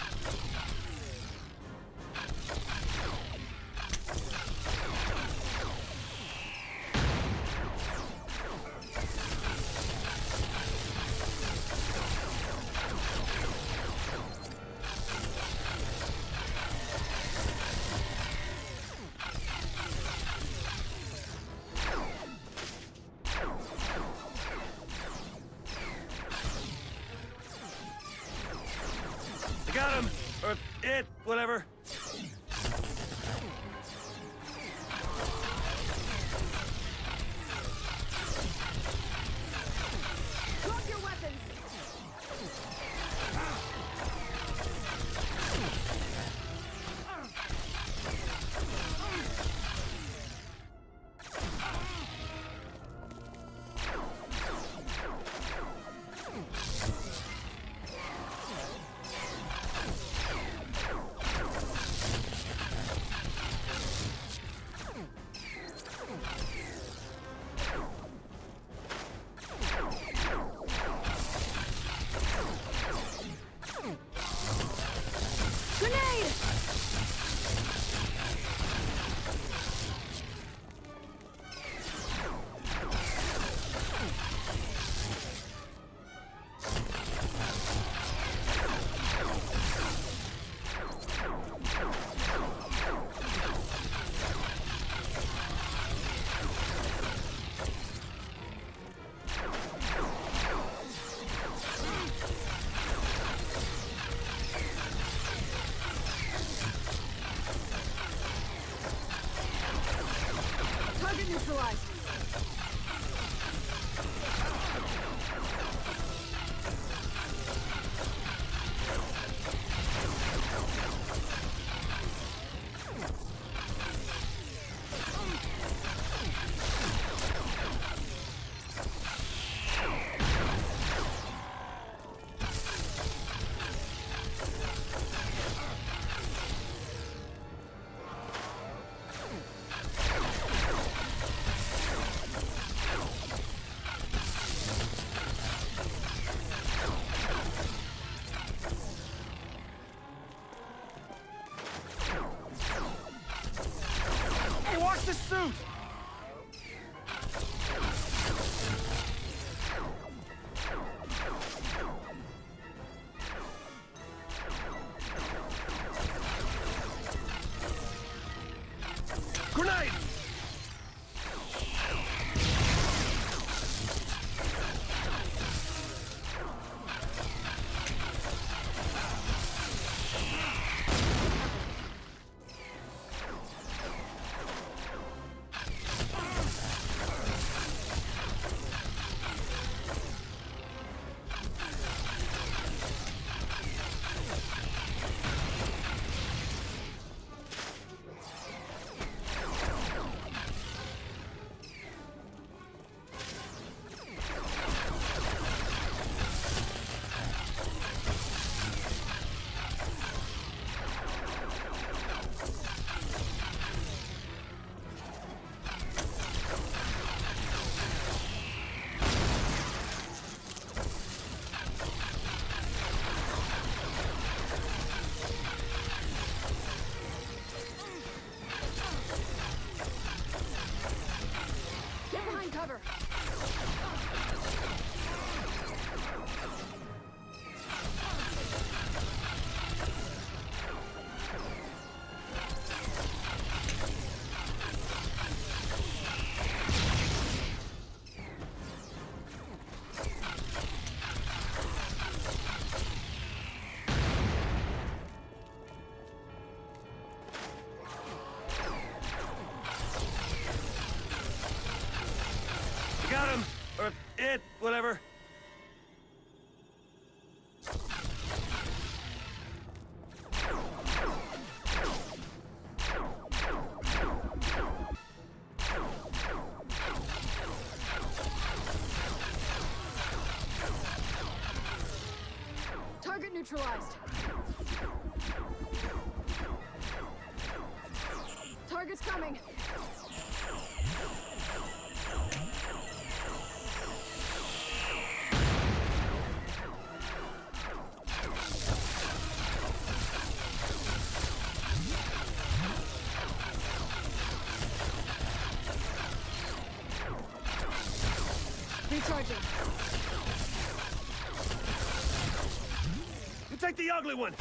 You got him! Or it, whatever. Drop your weapons! neutralized. Hey, watch the suit! Grenade! Get behind cover. Got him! Or it, whatever. Target neutralized. Target's coming. Recharging. You take the ugly one!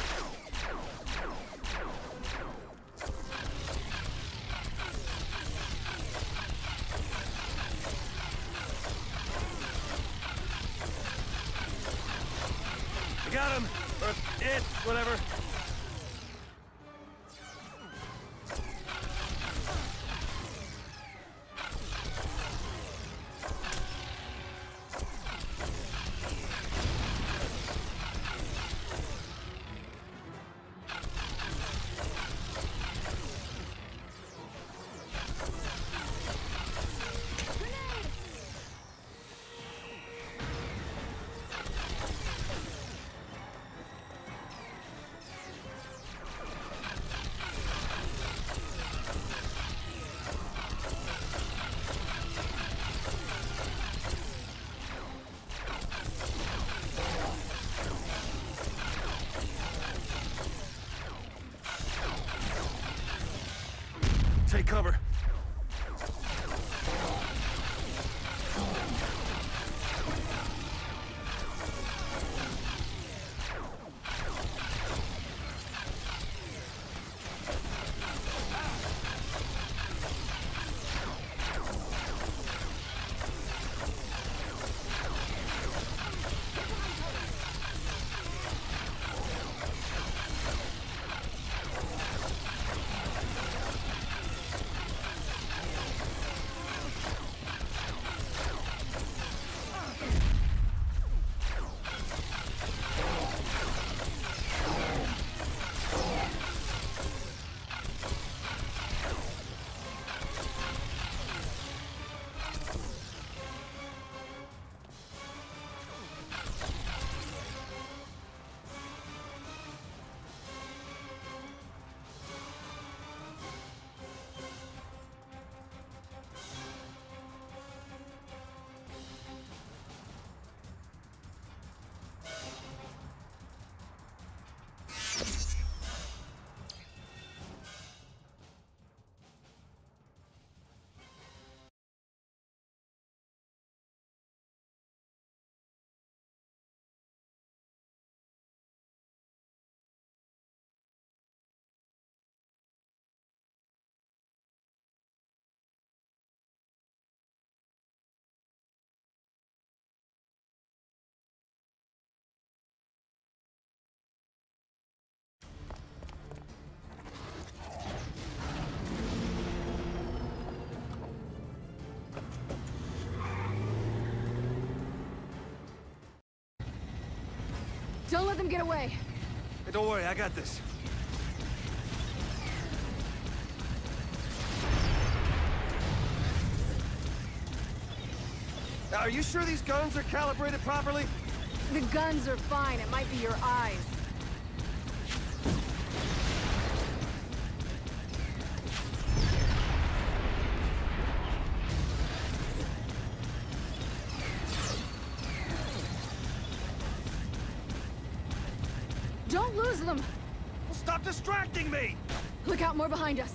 I got him! Or it, whatever. Don't let them get away. Hey, don't worry, I got this. Are you sure these guns are calibrated properly? The guns are fine. It might be your eyes. Don't lose them! Well, stop distracting me! Look out, more behind us.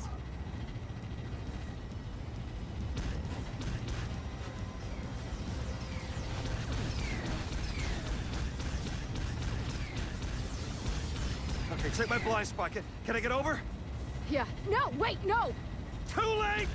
Okay, check my blind spot. Can I get over? Yeah. No, wait, no! Too late!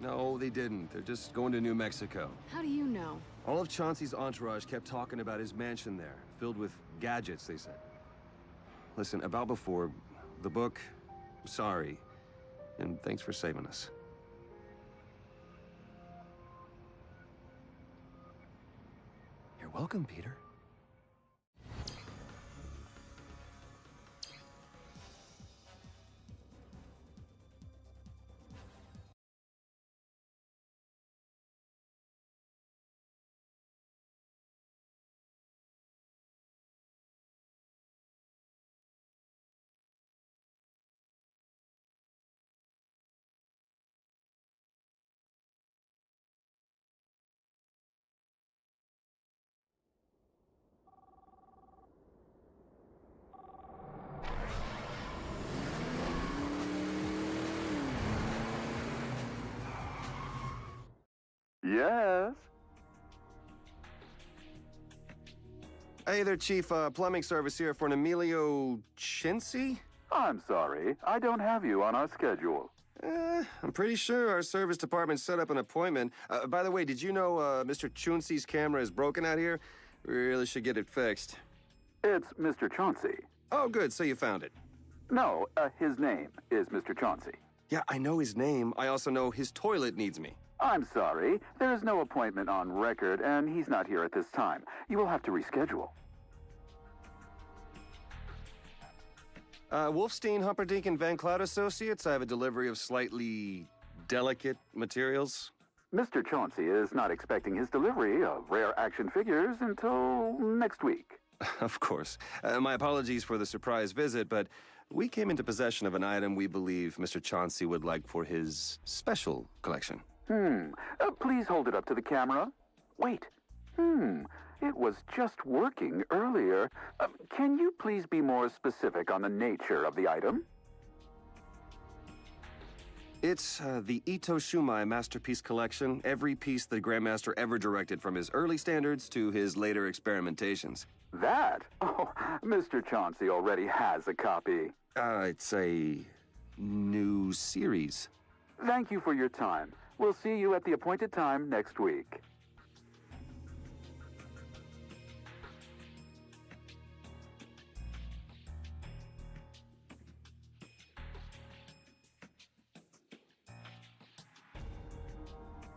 No, they didn't. They're just going to New Mexico. How do you know? All of Chauncey's entourage kept talking about his mansion there, filled with gadgets, they said. Listen, about before, the book, sorry, and thanks for saving us. You're welcome, Peter. Yes? Hey there, Chief. Plumbing service here for an Emilio Cincy? I'm sorry, I don't have you on our schedule. I'm pretty sure our service department set up an appointment. By the way, did you know Mr. Chauncey's camera is broken out here? We really should get it fixed. It's Mr. Chauncey. Oh, good. So you found it. No, his name is Mr. Chauncey. Yeah, I know his name. I also know his toilet needs me. I'm sorry, there is no appointment on record, and he's not here at this time. You will have to reschedule. Wolfstein, Humperdinck, and Van Cloud Associates. I have a delivery of slightly delicate materials. Mr. Chauncey is not expecting his delivery of rare action figures until next week. Of course. My apologies for the surprise visit, but we came into possession of an item we believe Mr. Chauncey would like for his special collection. Please hold it up to the camera. Wait. It was just working earlier. Can you please be more specific on the nature of the item? It's the Ito Shumai Masterpiece Collection. Every piece the Grandmaster ever directed, from his early standards to his later experimentations. That? Oh, Mr. Chauncey already has a copy. It's a new series. Thank you for your time. We'll see you at the appointed time next week.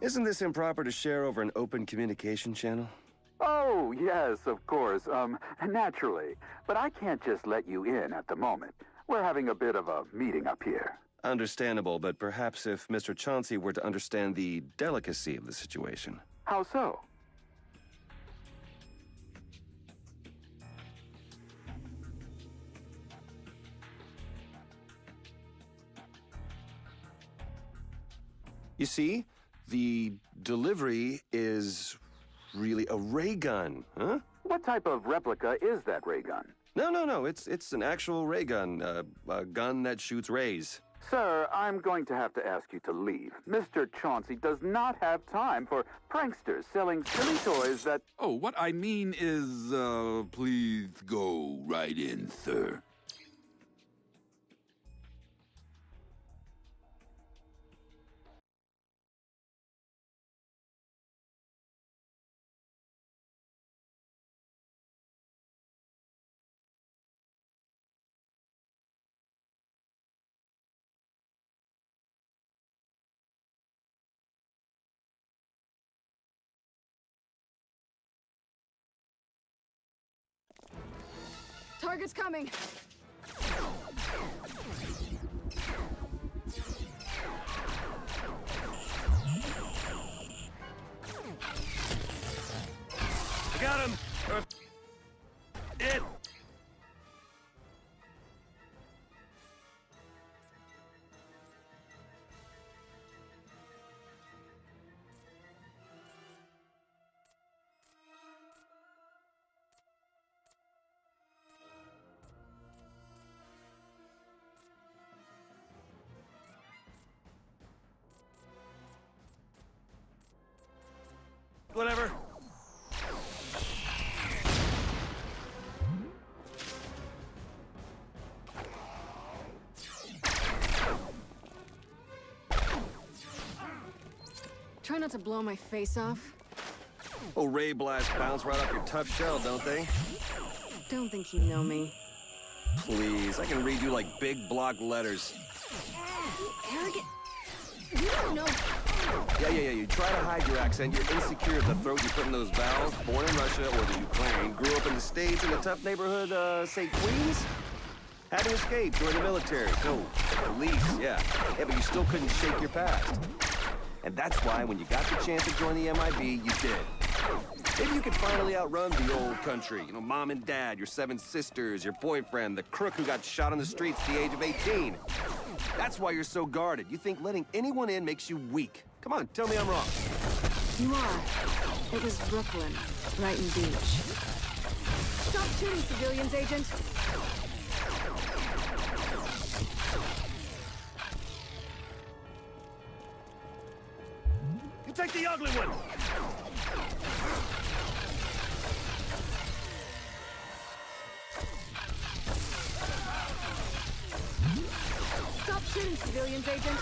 Isn't this improper to share over an open communication channel? Oh, yes, of course. Naturally. But I can't just let you in at the moment. We're having a bit of a meeting up here. Understandable, but perhaps if Mr. Chauncey were to understand the delicacy of the situation. How so? You see, the delivery is really a ray gun, huh? What type of replica is that ray gun? No, it's an actual ray gun, a gun that shoots rays. Sir, I'm going to have to ask you to leave. Mr. Chauncey does not have time for pranksters selling silly toys that... Oh, what I mean is, please go right in, sir. Target's coming! I got him! It! Whatever. Try not to blow my face off. Oh, ray blasts bounce right off your tough shell, don't they? Don't think you know me. Please, I can read you like big block letters. Arrogant. You don't know. Yeah, you try to hide your accent. You're insecure at the throat you put in those vowels. Born in Russia or the Ukraine. Grew up in the States in a tough neighborhood, say Queens? Had to escape, joined the military. No, police, yeah. Yeah, but you still couldn't shake your past. And that's why when you got the chance to join the MIB, you did. Maybe you could finally outrun the old country. You know, mom and dad, your 7 sisters, your boyfriend, the crook who got shot on the streets at the age of 18. That's why you're so guarded. You think letting anyone in makes you weak. Come on, tell me I'm wrong. You are. It was Brooklyn, Brighton Beach. Stop shooting civilians, Agent! You take the ugly one! Stop shooting civilians, Agent!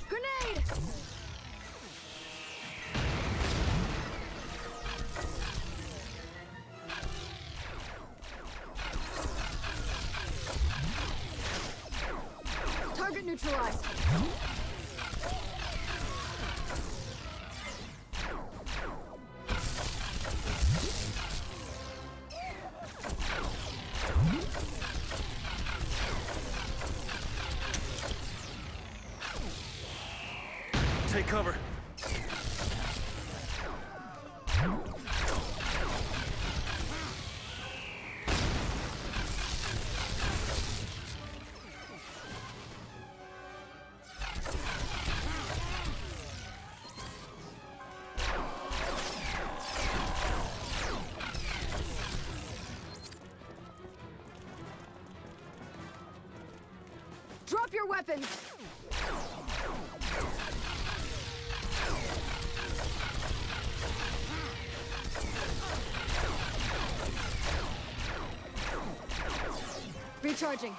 Grenade! Target neutralized. Take cover. Drop your weapons! Recharging.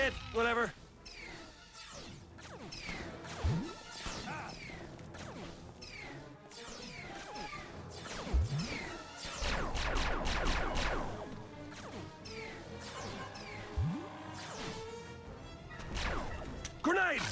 it, whatever. Grenade!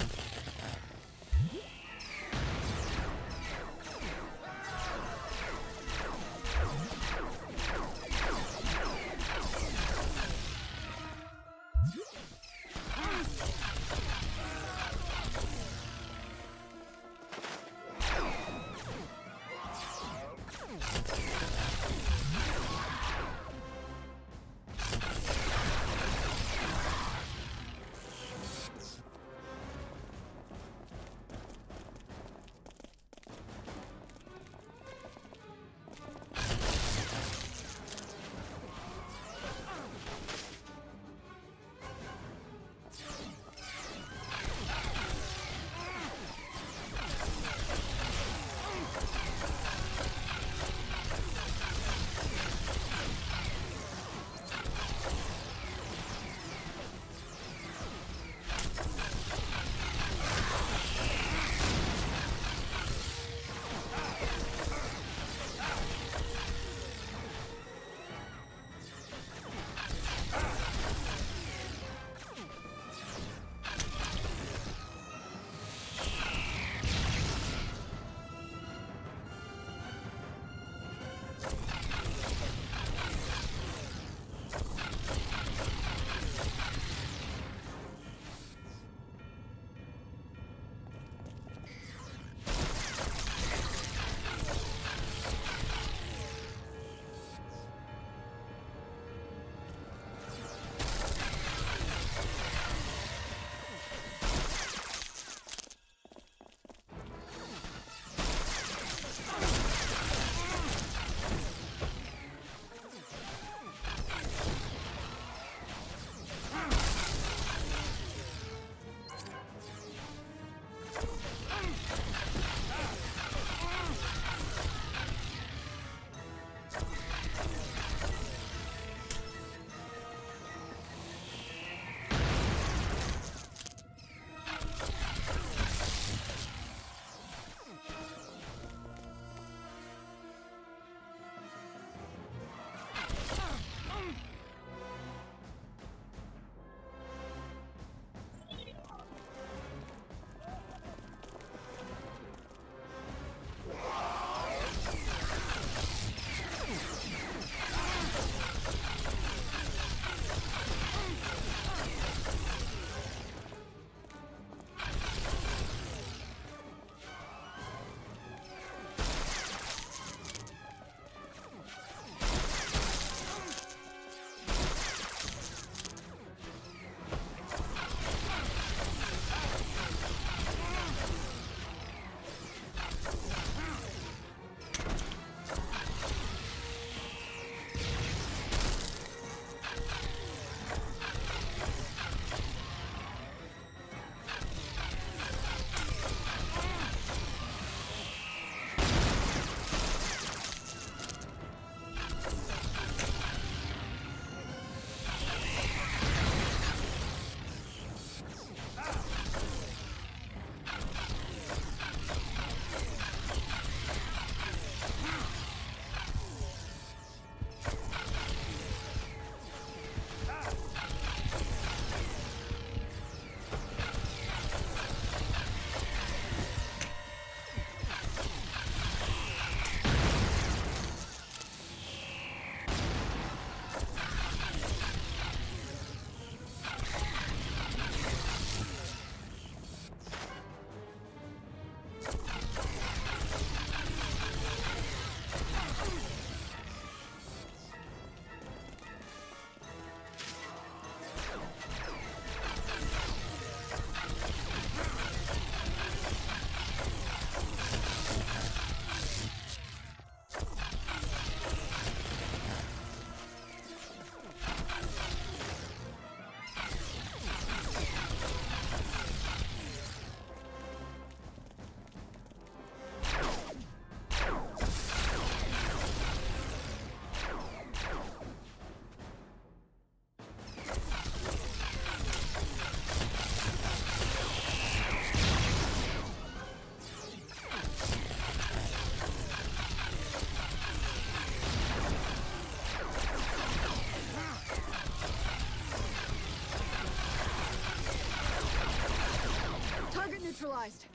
neutralized.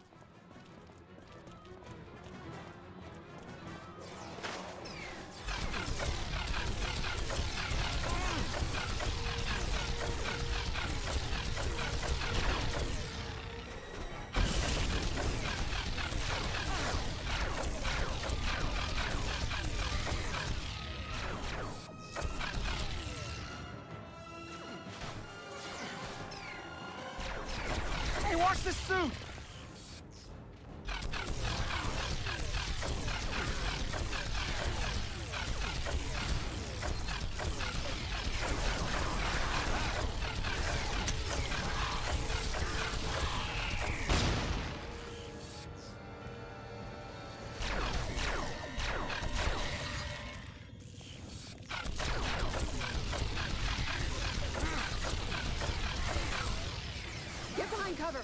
Hey, watch this suit! Get behind cover!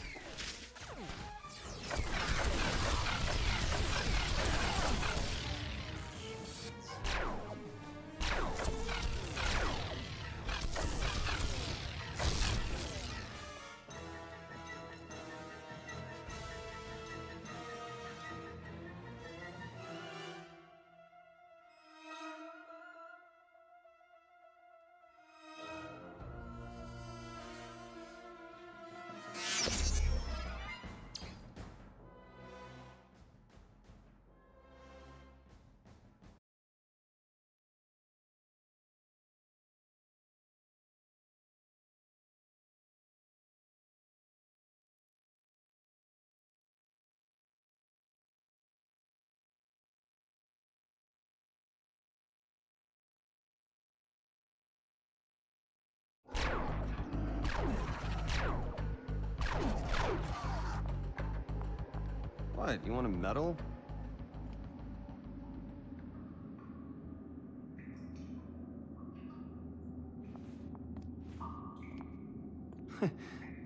What, you want a medal?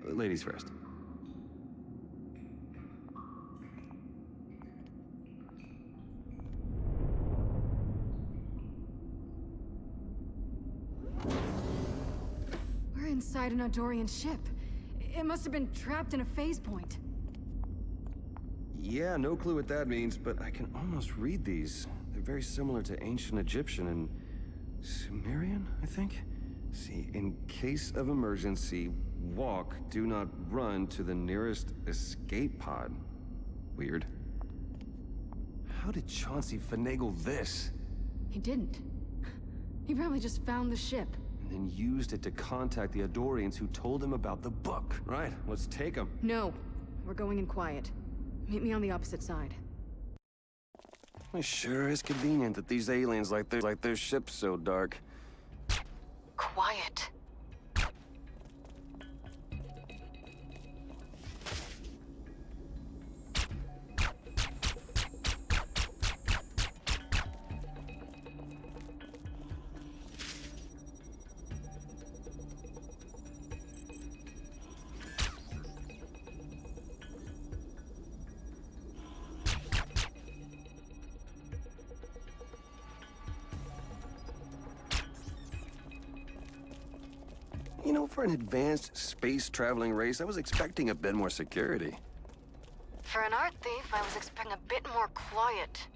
Ladies first. We're inside an Eldorian ship. It must have been trapped in a phase point. Yeah, no clue what that means, but I can almost read these. They're very similar to ancient Egyptian and Sumerian, I think? See, in case of emergency, walk, do not run to the nearest escape pod. Weird. How did Chauncey finagle this? He didn't. He probably just found the ship. And then used it to contact the Eldorians who told him about the book. Right, let's take them. No, we're going in quiet. Meet me on the opposite side. It sure is convenient that these aliens like their ship's so dark. Quiet. You know, for an advanced space-traveling race, I was expecting a bit more security. For an art thief, I was expecting a bit more quiet.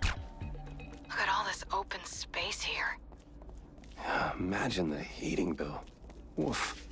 Look at all this open space here. Imagine the heating bill. Woof.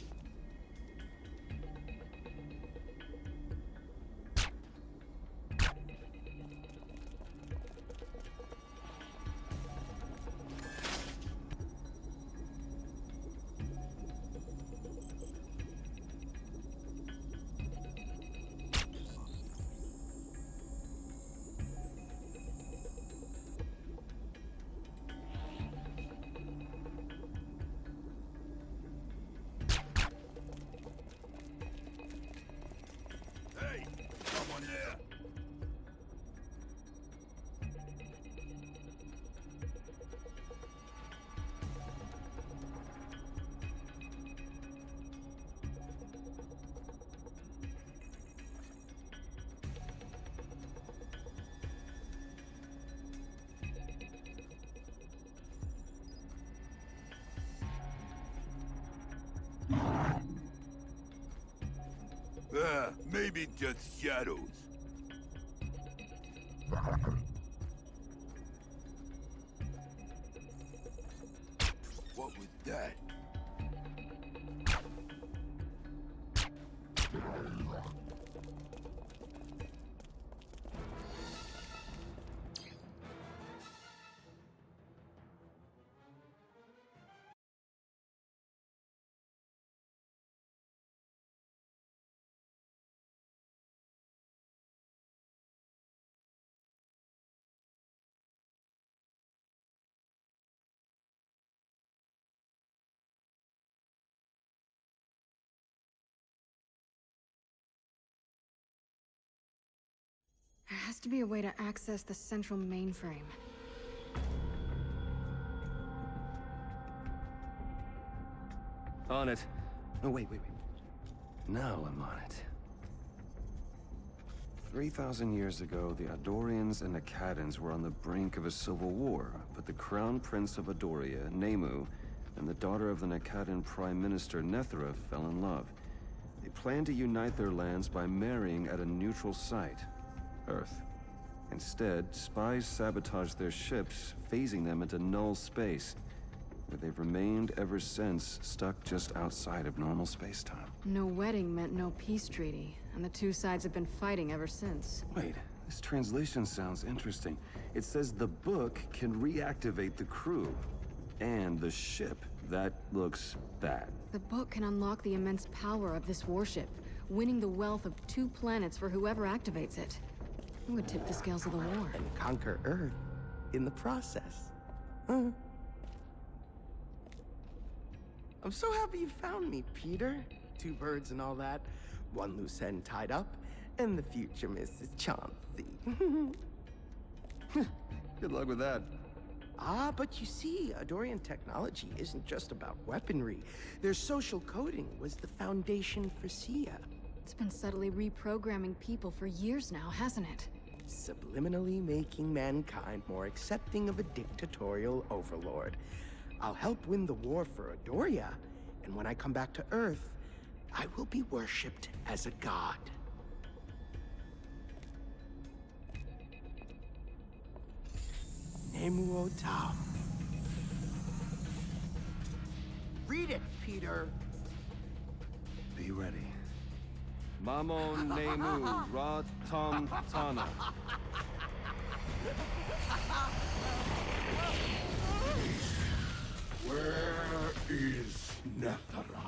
Maybe just shadows. What was that? There has to be a way to access the central mainframe. On it. Oh, wait. Now I'm on it. 3,000 years ago, the Adorians and Akkadans were on the brink of a civil war, but the Crown Prince of Adoria, Nemu, and the daughter of the Akkadan Prime Minister Nethra fell in love. They planned to unite their lands by marrying at a neutral site, Earth. Instead, spies sabotaged their ships, phasing them into null space, where they've remained ever since, stuck just outside of normal space-time. No wedding meant no peace treaty, and the two sides have been fighting ever since. Wait, this translation sounds interesting. It says the book can reactivate the crew. And the ship. That looks bad. The book can unlock the immense power of this warship, winning the wealth of 2 planets for whoever activates it. It would tip the scales of the war. And conquer Earth in the process. I'm so happy you found me, Peter. 2 birds and all that. 1 loose end tied up, and the future Mrs. Chauncey. Good luck with that. But you see, Adorian technology isn't just about weaponry. Their social coding was the foundation for Sia. It's been subtly reprogramming people for years now, hasn't it? Subliminally making mankind more accepting of a dictatorial overlord. I'll help win the war for Adoria, and when I come back to Earth, I will be worshipped as a god. Nemu Otam. Read it, Peter. Be ready. Mamon Nemu Ra Tom Tana. Where is Nethra?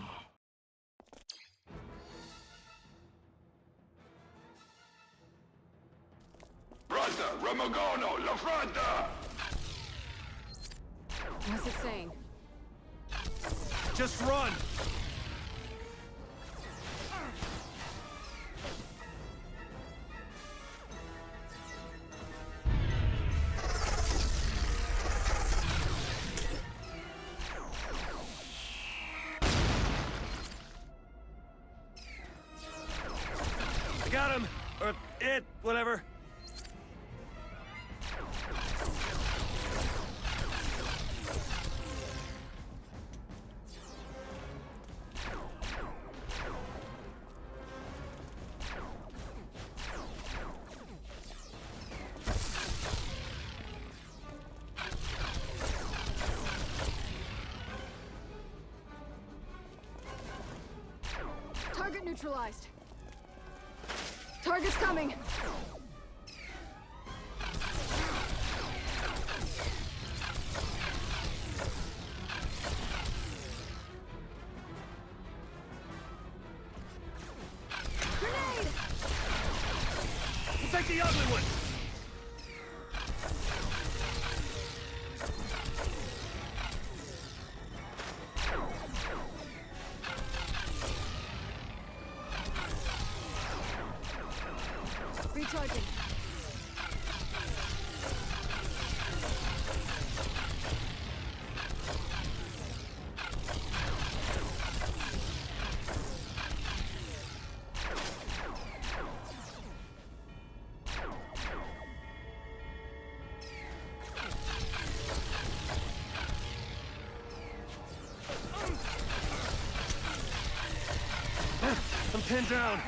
Brother, Ramagono, La Fronta! What's it saying? Just run! I got him! Or it, whatever. Target neutralized. Target's coming! Grenade! We'll take the ugly one! Recharging. I'm pinned down.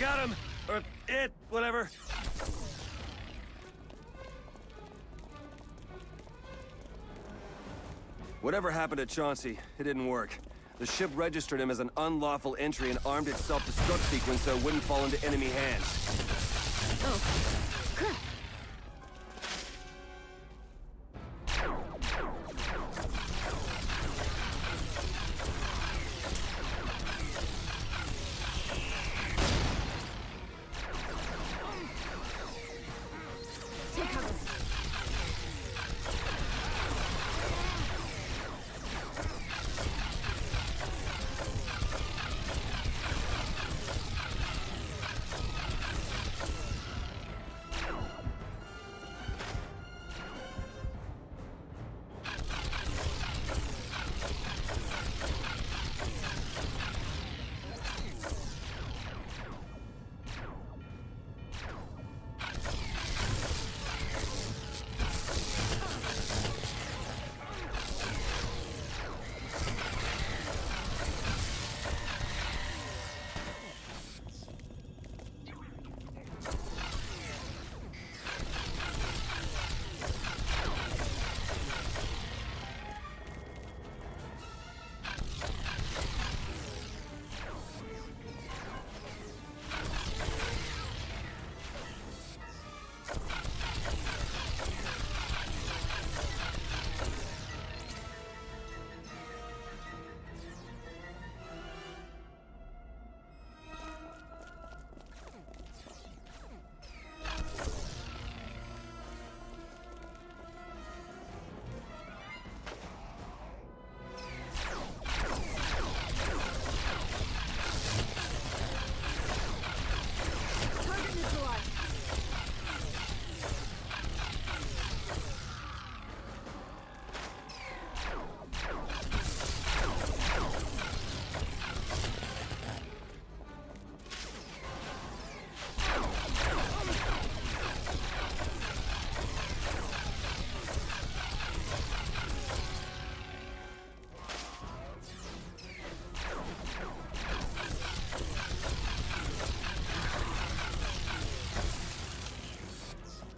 got him! Or it, whatever. Whatever happened to Chauncey, it didn't work. The ship registered him as an unlawful entry and armed its self-destruct sequence so it wouldn't fall into enemy hands. Oh, crap. Take cover.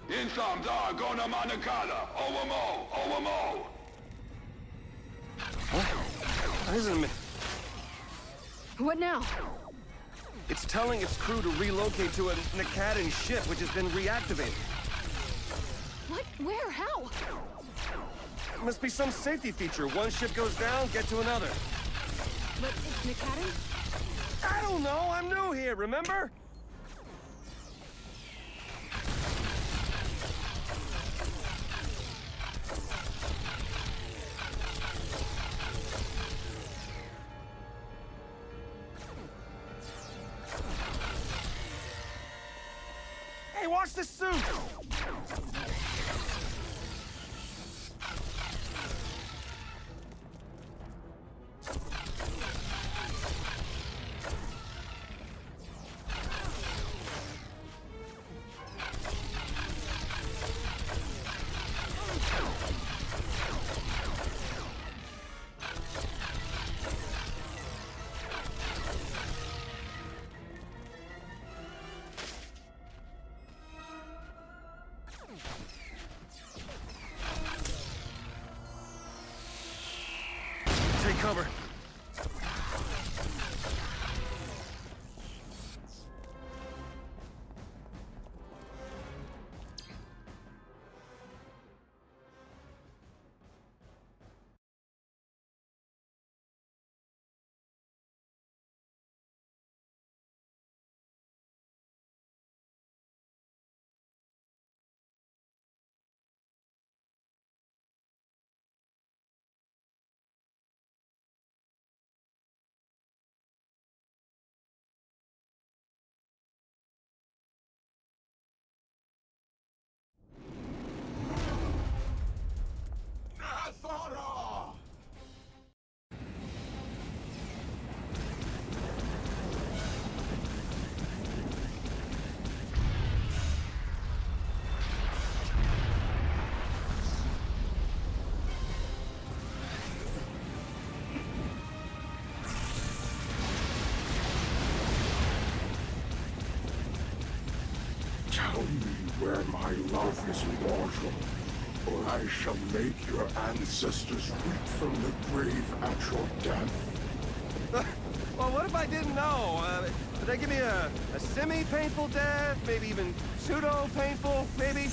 Incomes are gonna manakala. Owamo. What is it? What now? It's telling its crew to relocate to a Nakadan ship, which has been reactivated. What? Where? How? Must be some safety feature. One ship goes down, get to another. But it's Nakadan? I don't know, I'm new here, remember? Hey, watch this suit! Take cover. My love is mortal, or I shall make your ancestors weep from the grave at your death. Well, what if I didn't know? Would they give me a semi-painful death? Maybe even pseudo-painful, maybe?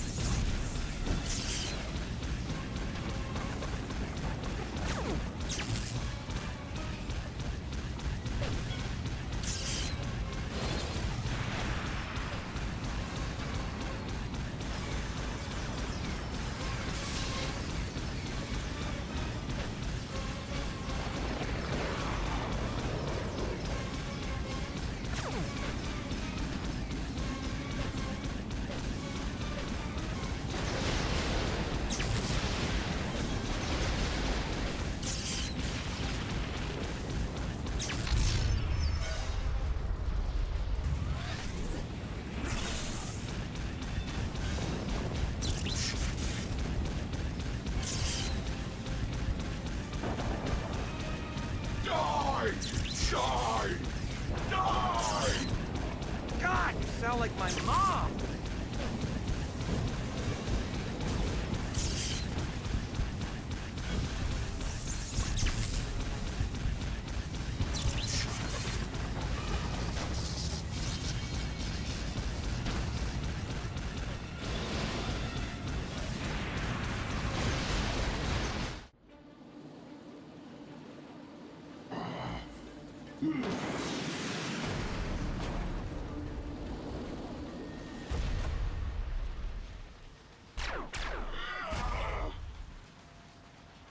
God, you sound like my mom!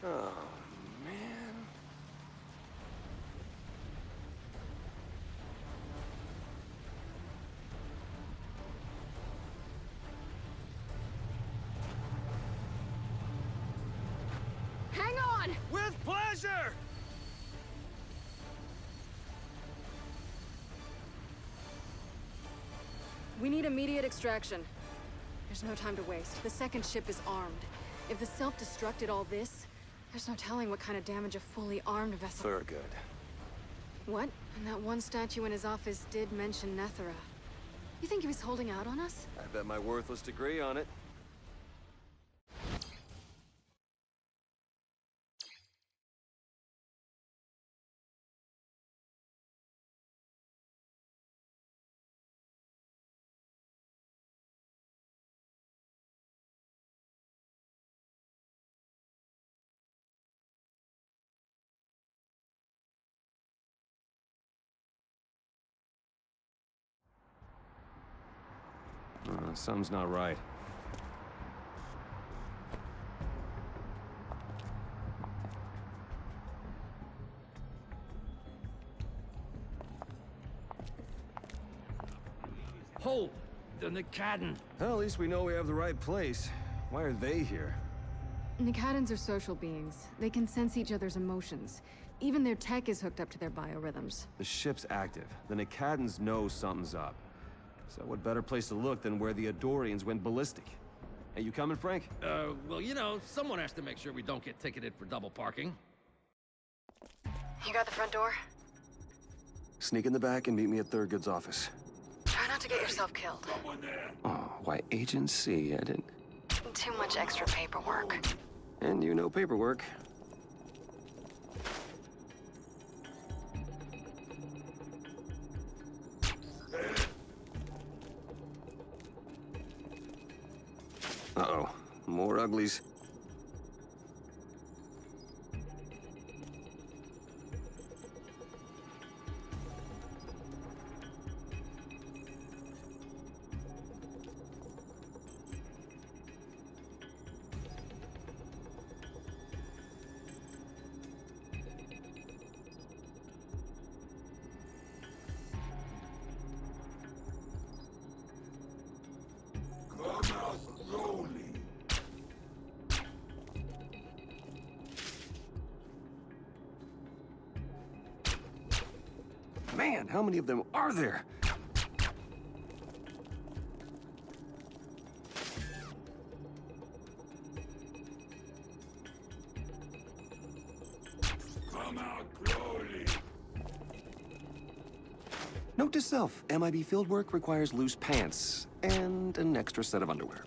Oh, man. Hang on! With pleasure! We need immediate extraction. There's no time to waste. The second ship is armed. If the self-destruct did all this, there's no telling what kind of damage a fully armed vessel... Thurgood. What? And that one statue in his office did mention Nethera. You think he was holding out on us? I bet my worthless degree on it. Something's not right. Hold! The Nicadan! Well, at least we know we have the right place. Why are they here? Nicadans are social beings. They can sense each other's emotions. Even their tech is hooked up to their biorhythms. The ship's active. The Nicadans know something's up. So what better place to look than where the Adorians went ballistic? Hey, you coming, Frank? Well, you know, someone has to make sure we don't get ticketed for double parking. You got the front door? Sneak in the back and meet me at Thurgood's office. Try not to get yourself killed. Oh, why Agent C? I didn't... Too much extra paperwork. And you know paperwork. Uh-oh. More uglies. Come out slowly. Man, how many of them are there? Come out slowly. Note to self, MIB fieldwork requires loose pants and an extra set of underwear.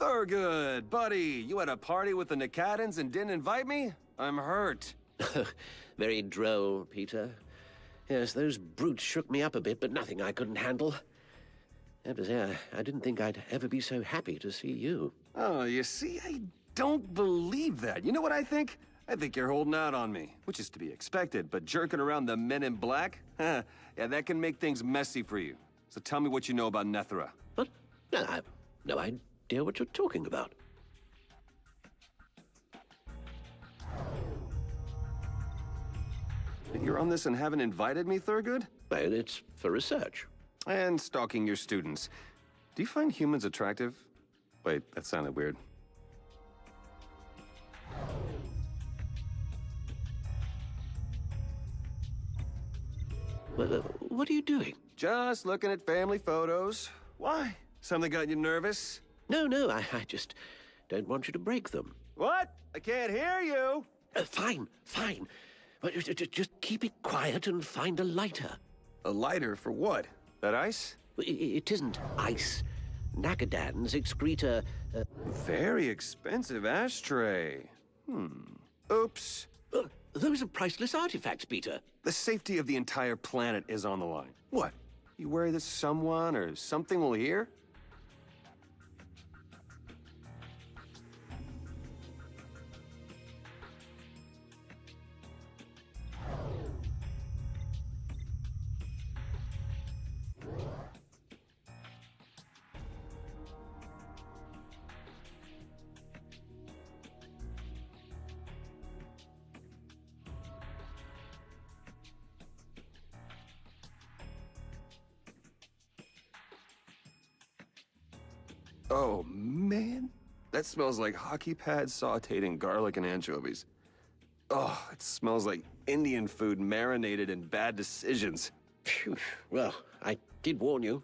Thurgood, buddy, you had a party with the Nicadans and didn't invite me? I'm hurt. Very droll, Peter. Yes, those brutes shook me up a bit, but nothing I couldn't handle. I have to say, I didn't think I'd ever be so happy to see you. Oh, you see, I don't believe that. You know what I think? I think you're holding out on me, which is to be expected, but jerking around the men in black? Yeah, that can make things messy for you. So tell me what you know about Nethra. What? No, I have no idea what you're talking about. You're on this and haven't invited me, Thurgood? Well, it's for research. And stalking your students. Do you find humans attractive? Wait, that sounded weird. Well, what are you doing? Just looking at family photos. Why? Something got you nervous? No, I just don't want you to break them. What? I can't hear you! Fine. But just keep it quiet and find a lighter. A lighter for what? That ice? It isn't ice. Nakadans excrete a Very expensive ashtray. Oops. Those are priceless artifacts, Peter. The safety of the entire planet is on the line. What? You worry that someone or something will hear? Oh, man. That smells like hockey pads sauteed in garlic and anchovies. Oh, it smells like Indian food marinated in bad decisions. Phew. Well, I did warn you.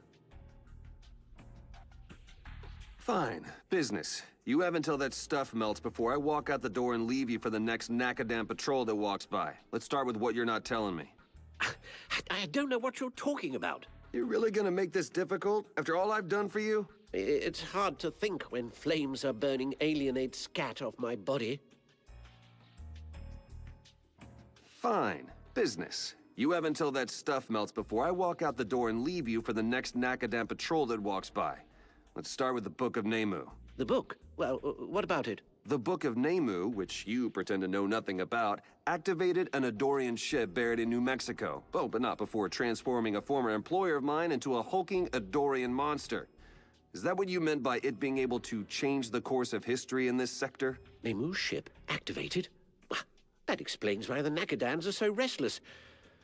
Fine. Business. You have until that stuff melts before I walk out the door and leave you for the next Nakadan patrol that walks by. Let's start with what you're not telling me. I don't know what you're talking about. You're really gonna make this difficult after all I've done for you? It's hard to think when flames are burning alienate scat off my body. Fine. Business. You have until that stuff melts before I walk out the door and leave you for the next Nakadan patrol that walks by. Let's start with the Book of Nemu. The book? Well, what about it? The Book of Nemu, which you pretend to know nothing about, activated an Adorian ship buried in New Mexico. Oh, but not before transforming a former employer of mine into a hulking Adorian monster. Is that what you meant by it being able to change the course of history in this sector? Nemu's ship activated? That explains why the Nakadans are so restless.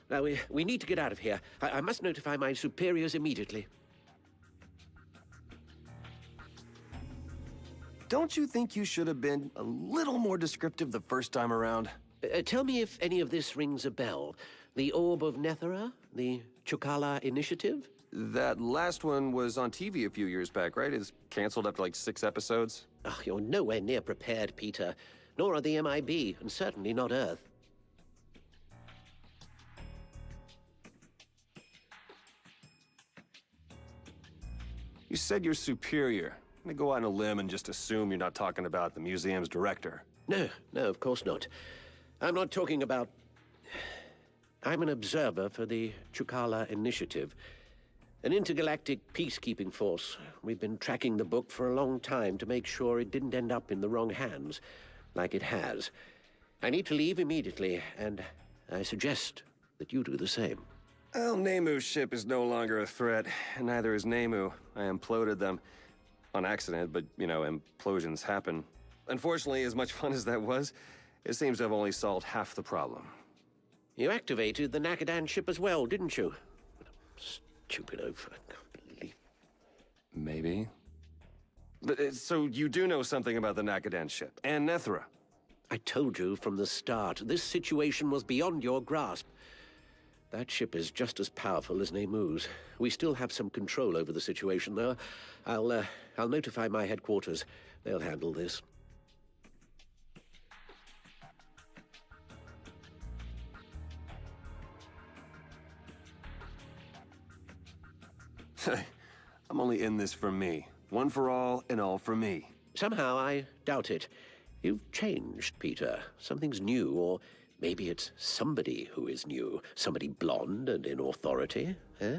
Now, we need to get out of here. I must notify my superiors immediately. Don't you think you should have been a little more descriptive the first time around? Tell me if any of this rings a bell. The Orb of Nethera? The Chukala Initiative? That last one was on TV a few years back, right? It's canceled after like 6 episodes. Oh, you're nowhere near prepared, Peter. Nor are the MIB, and certainly not Earth. You said you're superior. I'm gonna go out on a limb and just assume you're not talking about the museum's director. No, of course not. I'm not talking about... I'm an observer for the Chukala Initiative, an intergalactic peacekeeping force. We've been tracking the book for a long time to make sure it didn't end up in the wrong hands, like it has. I need to leave immediately, and I suggest that you do the same. Well, Nemu's ship is no longer a threat, and neither is Nemu. I imploded them. On accident, but, you know, implosions happen. Unfortunately, as much fun as that was, it seems to have only solved half the problem. You activated the Nakadan ship as well, didn't you? What a stupid oaf, I can't believe. Maybe. But, so you do know something about the Nakadan ship, and Nethra? I told you from the start, this situation was beyond your grasp. That ship is just as powerful as Nemu's. We still have some control over the situation, though. I'll notify my headquarters. They'll handle this. I'm only in this for me. One for all and all for me. Somehow I doubt it. You've changed, Peter. Something's new, or maybe it's somebody who is new. Somebody blonde and in authority, eh?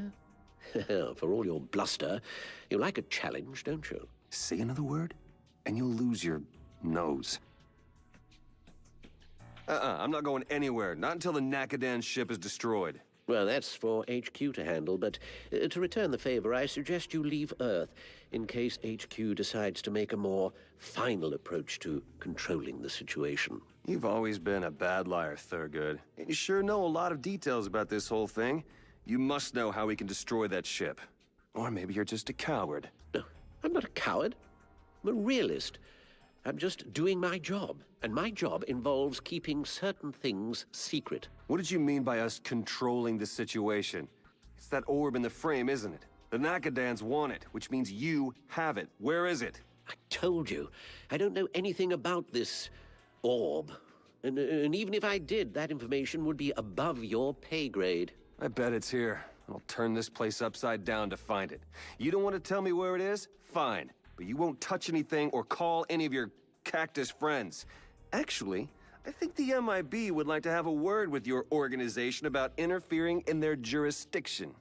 For all your bluster, you like a challenge, don't you? Say another word, and you'll lose your nose. I'm not going anywhere. Not until the Nakadan ship is destroyed. Well, that's for HQ to handle, but to return the favor, I suggest you leave Earth in case HQ decides to make a more final approach to controlling the situation. You've always been a bad liar, Thurgood. And you sure know a lot of details about this whole thing. You must know how we can destroy that ship. Or maybe you're just a coward. No, I'm not a coward. I'm a realist. I'm just doing my job, and my job involves keeping certain things secret. What did you mean by us controlling the situation? It's that orb in the frame, isn't it? The Nakadans want it, which means you have it. Where is it? I told you, I don't know anything about this orb. And even if I did, that information would be above your pay grade. I bet it's here. I'll turn this place upside down to find it. You don't want to tell me where it is? Fine. But you won't touch anything or call any of your cactus friends. Actually, I think the MIB would like to have a word with your organization about interfering in their jurisdiction.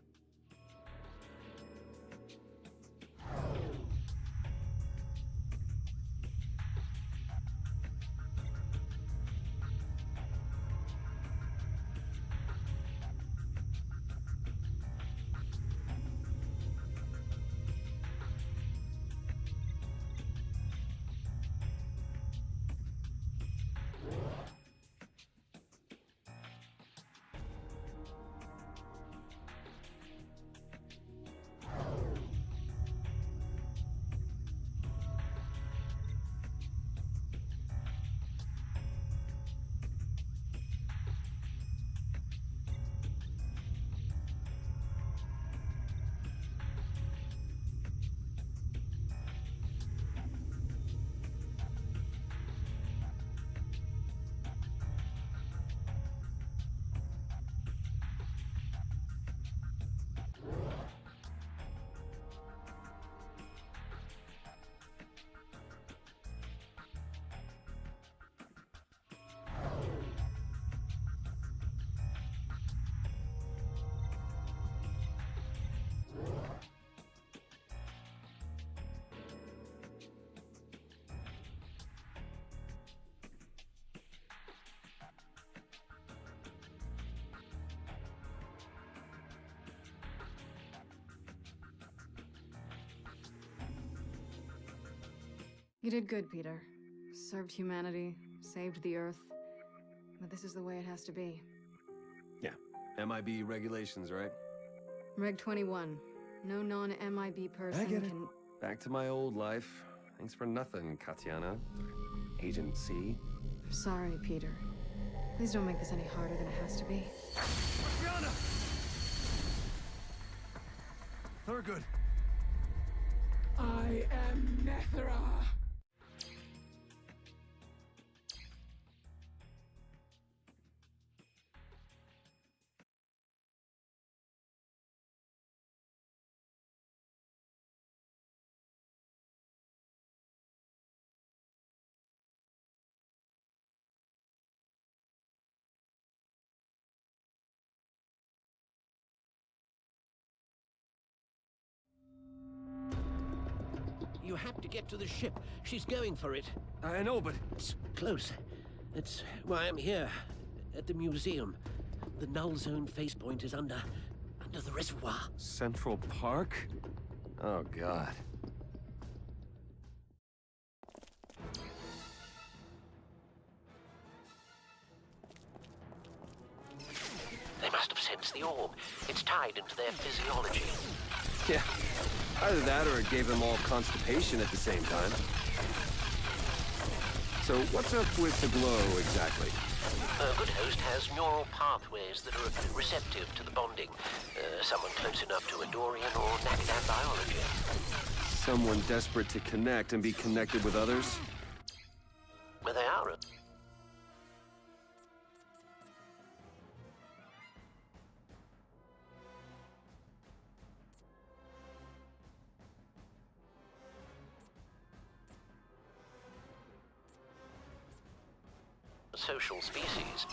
You did good, Peter. Served humanity, saved the Earth. But this is the way it has to be. Yeah. MIB regulations, right? Reg 21. No non-MIB person I get it. can... Back to my old life. Thanks for nothing, Katiana. Agent C. Sorry, Peter. Please don't make this any harder than it has to be. Katiana! Thurgood! I am Nethra. You have to get to the ship. She's going for it. I know, but... It's close. That's why I'm here, at the museum. The null zone facepoint is under the reservoir. Central Park? Oh, God. They must have sensed the orb. It's tied into their physiology. Yeah. Either that or it gave them all constipation at the same time. So what's up with the glow, exactly? A good host has neural pathways that are receptive to the bonding. Someone close enough to a Dorian or Nakadan biology. Someone desperate to connect and be connected with others? Where they are. social species.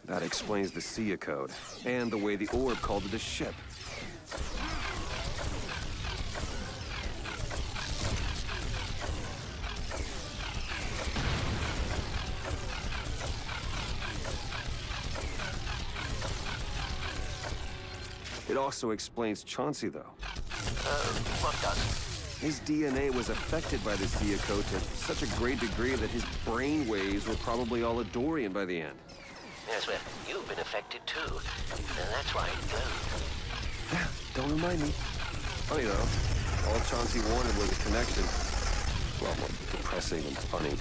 That explains the Sia code, and the way the orb called it a ship. It also explains Chauncey, though. What does? His DNA was affected by the Sia code to such a great degree that his brain waves were probably all Adorian by the end. Yes, well, you've been affected too. And that's why it glowed. Don't remind me. Funny, though. All Chauncey wanted was a connection. Well, depressing and funny.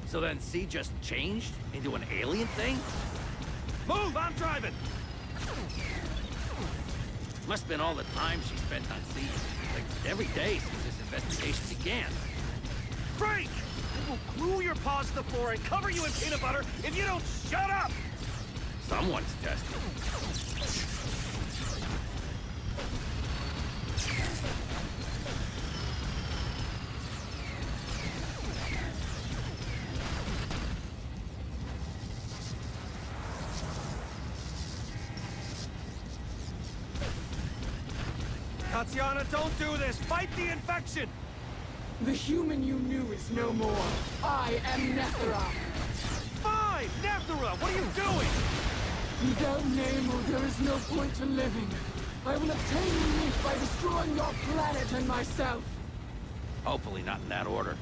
So then C just changed into an alien thing? Move! I'm driving! Must have been all the time she spent on C. Like, every day since this investigation began. Frank! I will glue your paws to the floor and cover you in peanut butter if you don't shut up! Someone's testing. Tatiana, don't do this! Fight the infection! The human you knew is no more. I am Nethera. Fine! Nethera, what are you doing? Without Nemo, there is no point to living. I will obtain relief by destroying your planet and myself. Hopefully not in that order.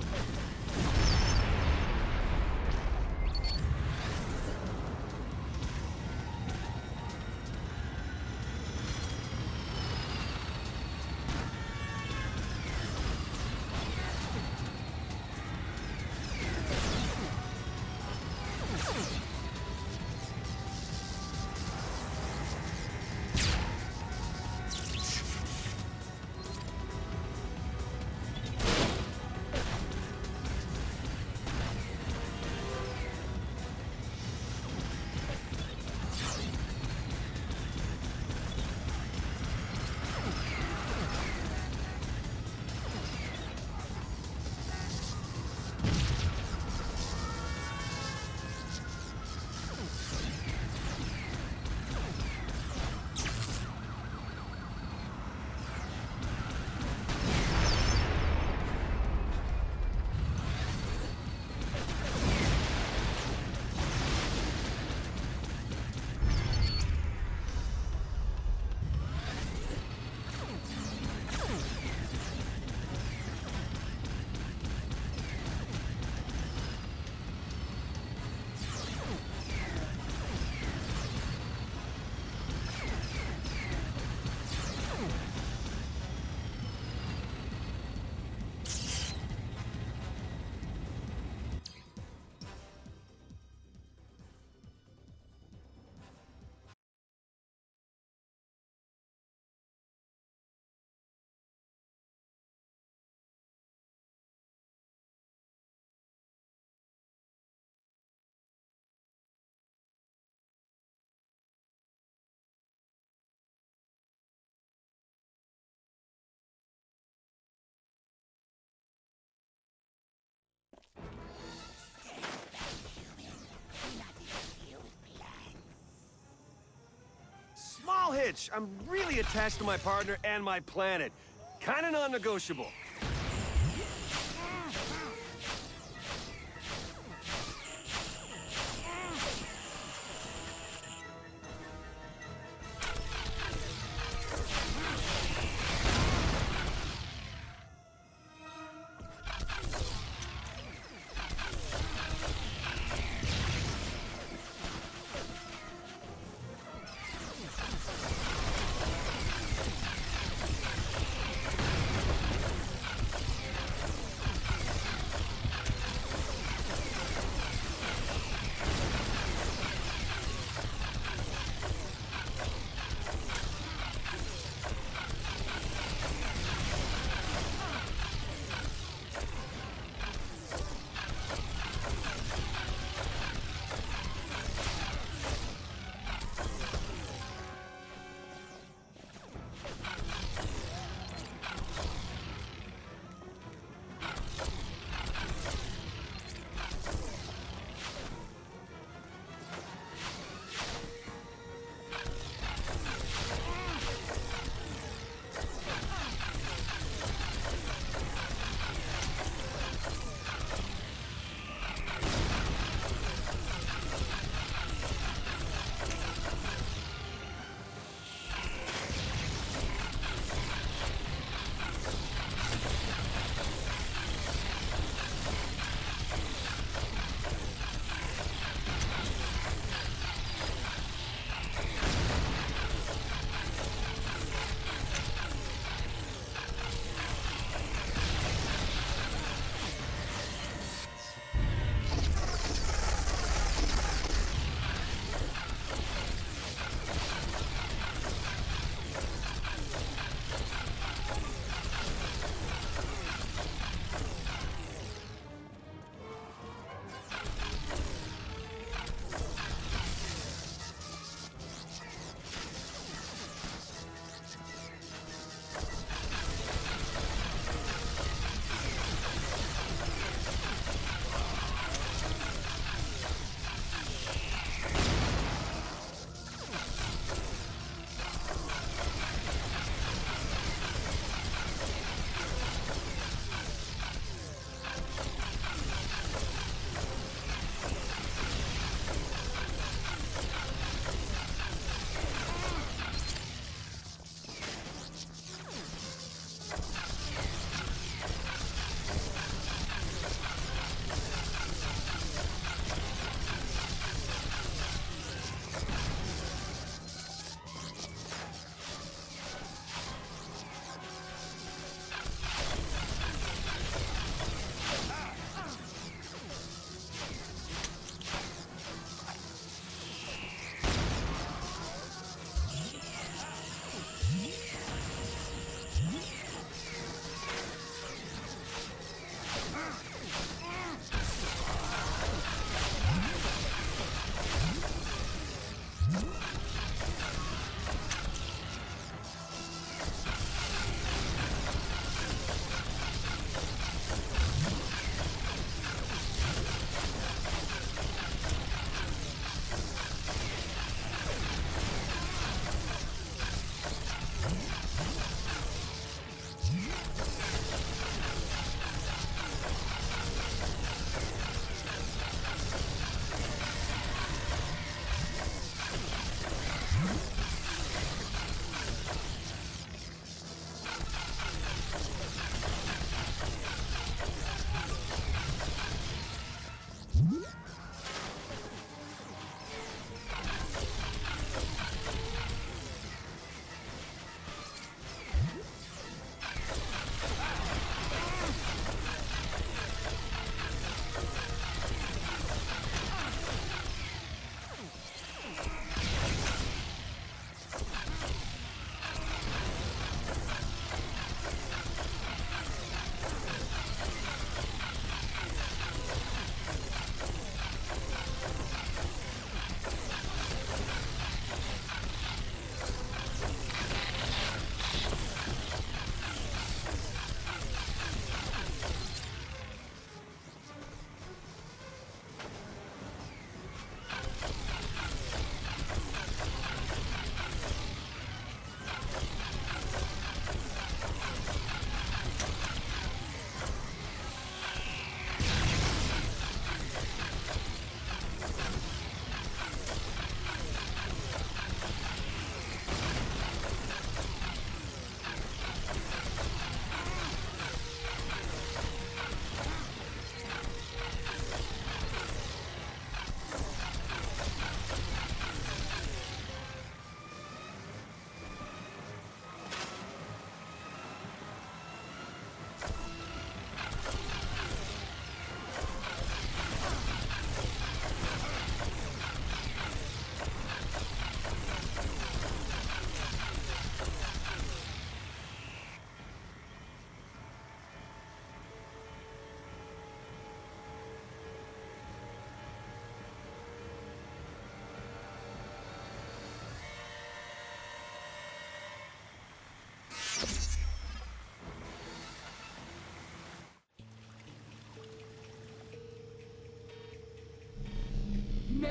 Small hitch! I'm really attached to my partner and my planet. Kinda non-negotiable.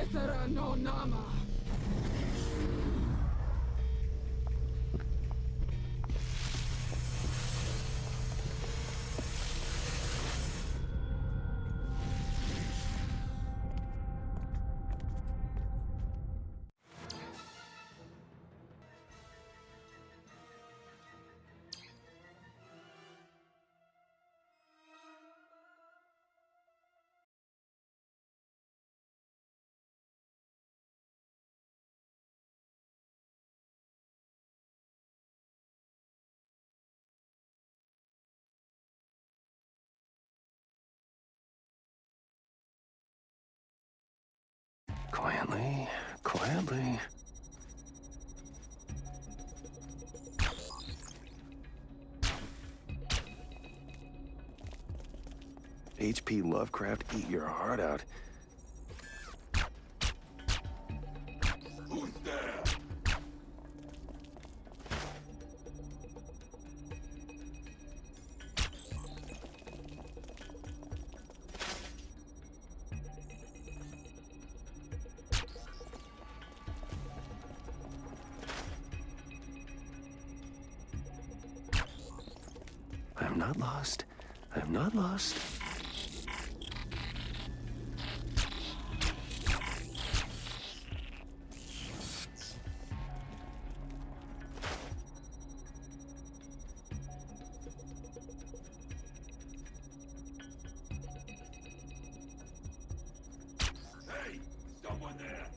Etera no Nama. Quietly, quietly. H.P. Lovecraft, eat your heart out. Who's there? I'm not lost. I'm not lost. Hey! Someone there!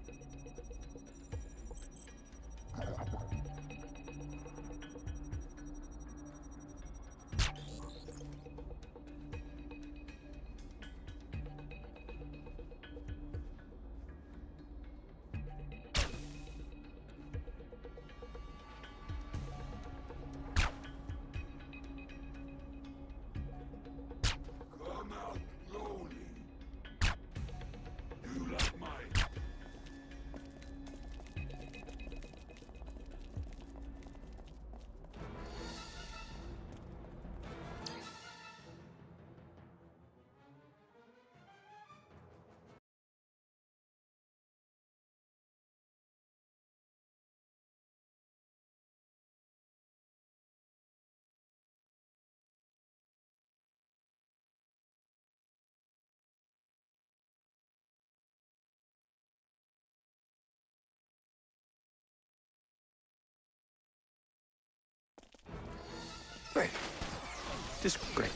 Come out slowly. You like mine. Great. Just great.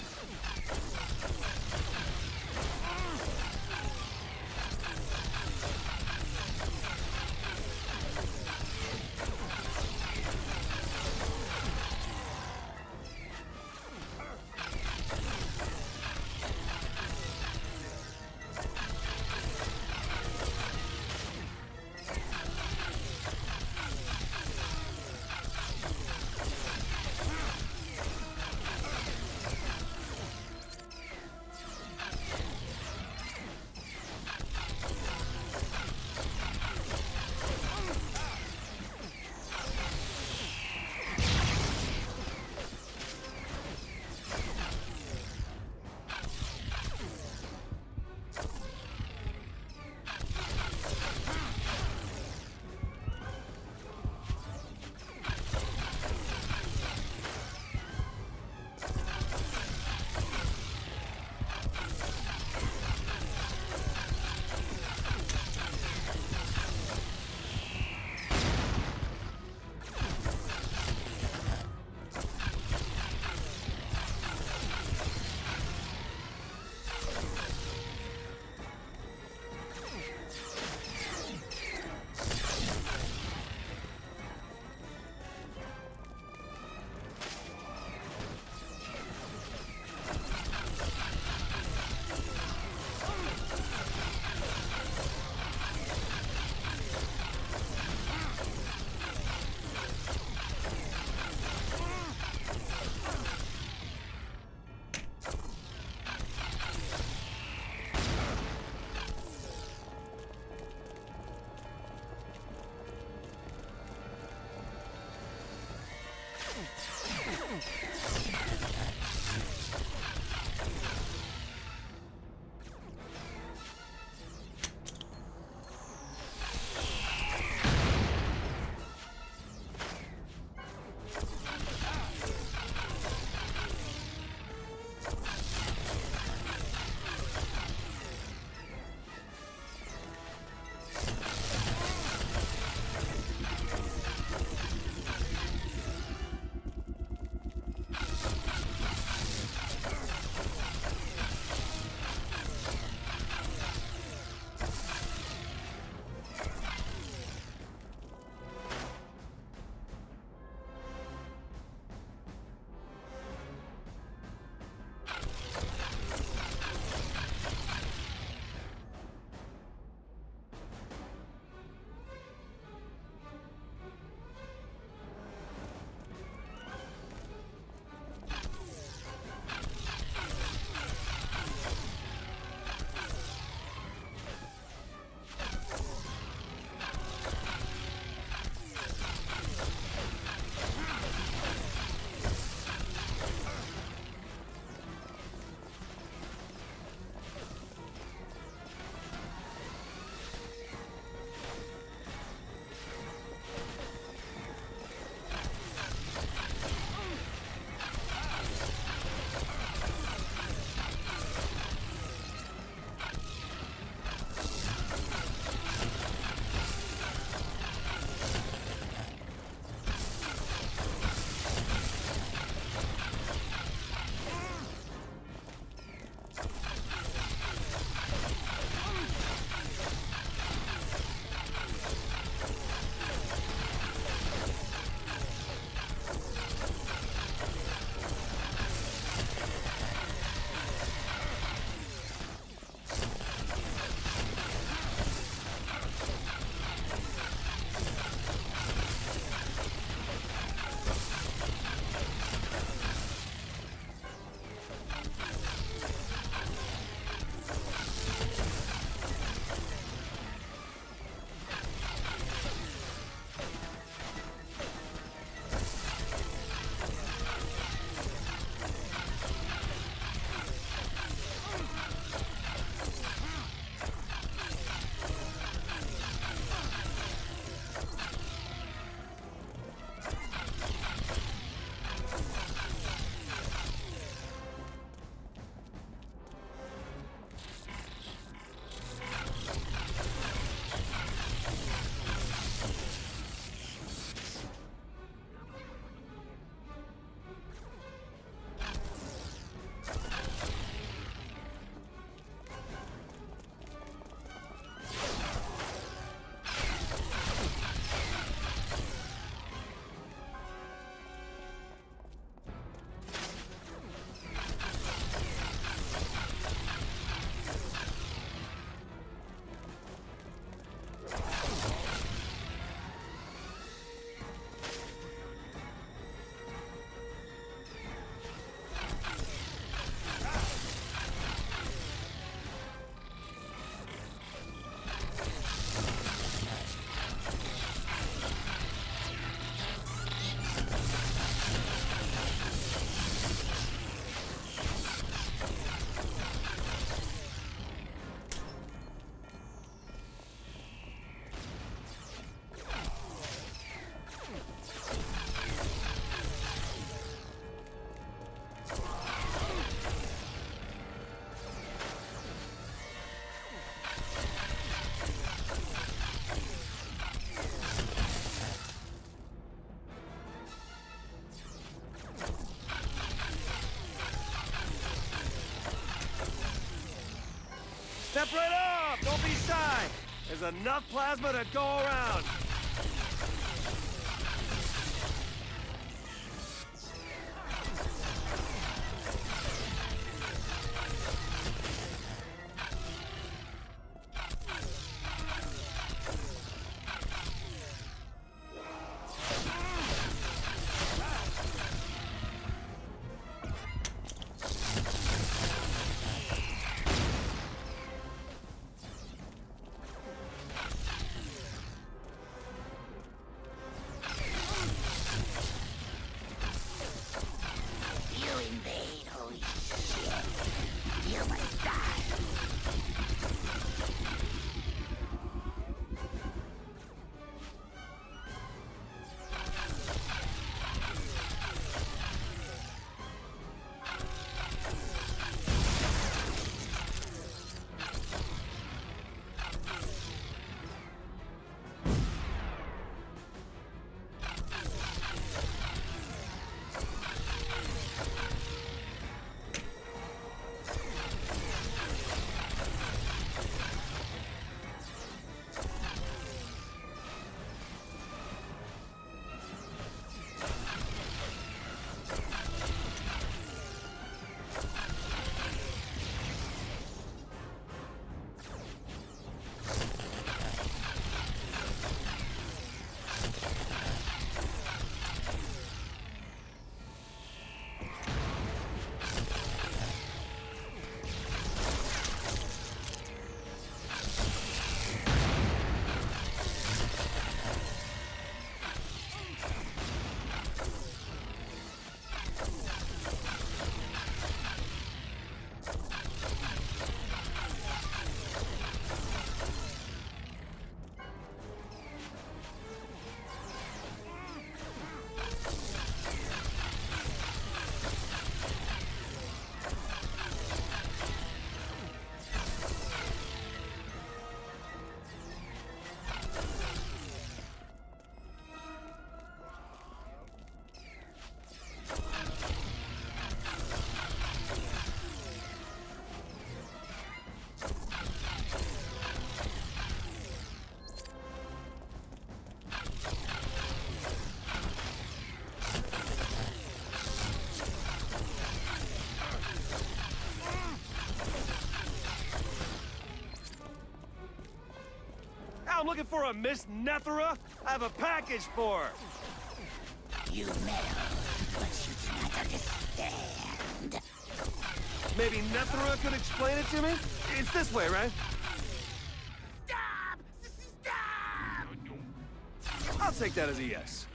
Step right up! Don't be shy! There's enough plasma to go around! I'm looking for a Miss Nethera. I have a package for her. You meddle, but you do not understand. Maybe Nethera could explain it to me? It's this way, right? Stop! Stop! I'll take that as a yes.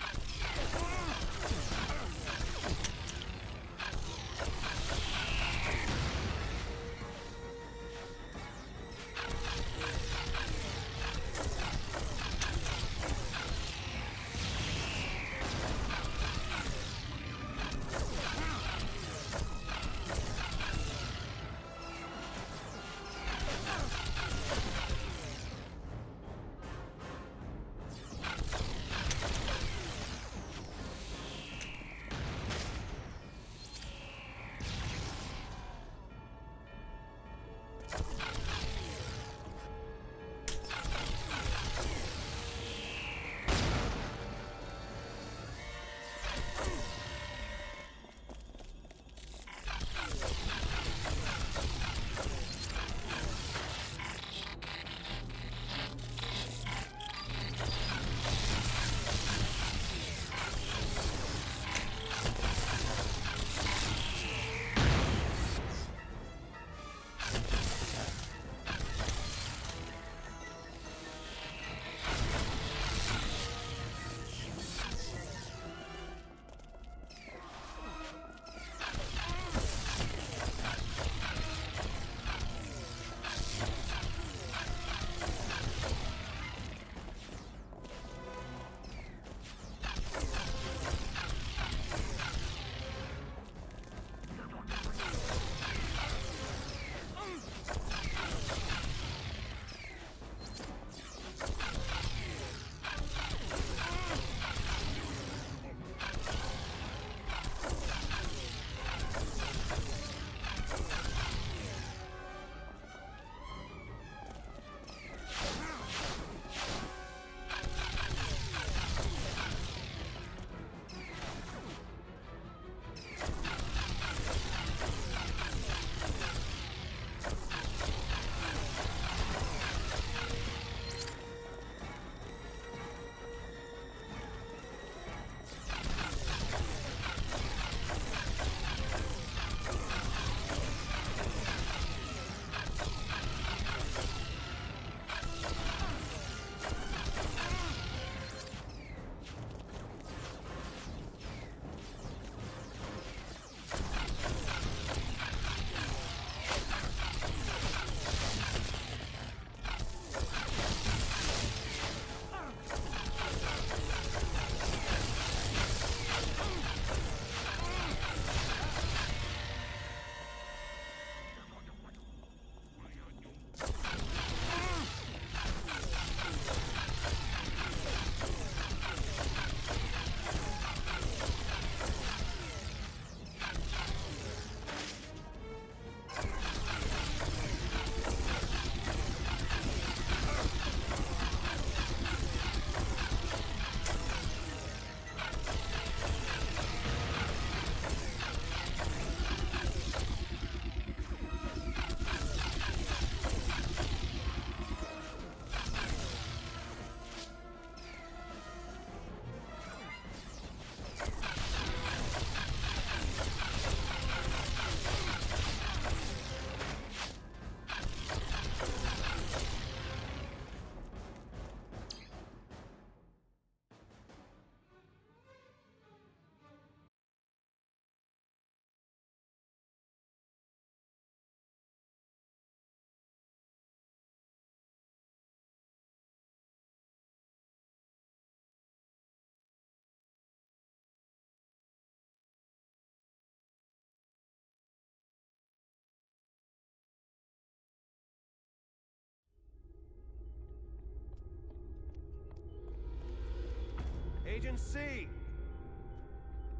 Agent C!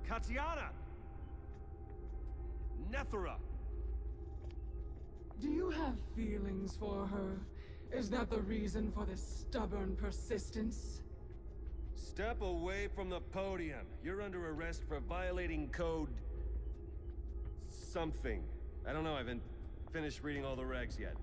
Katiana! Nethera! Do you have feelings for her? Is that the reason for this stubborn persistence? Step away from the podium. You're under arrest for violating code... something. I don't know, I haven't finished reading all the regs yet.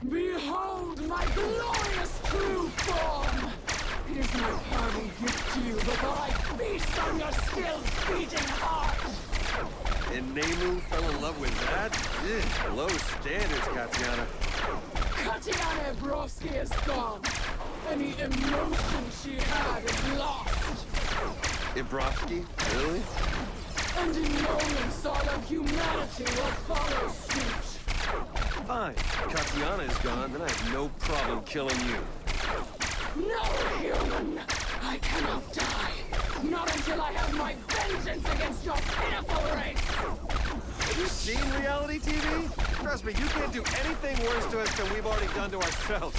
Behold my glorious true form! It is my parting gift to you before I feast on your still beating heart! And Nemu fell in love with that? Ugh, low standards, Katiana. Katiana Ebrovsky is gone! Any emotion she had is lost! Ibrovsky? Really? And in moments all of humanity will follow suit! Fine. Katiana is gone, then I have no problem killing you. No, human! I cannot die! Not until I have my vengeance against your pitiful race! Have you seen reality TV? Trust me, you can't do anything worse to us than we've already done to ourselves.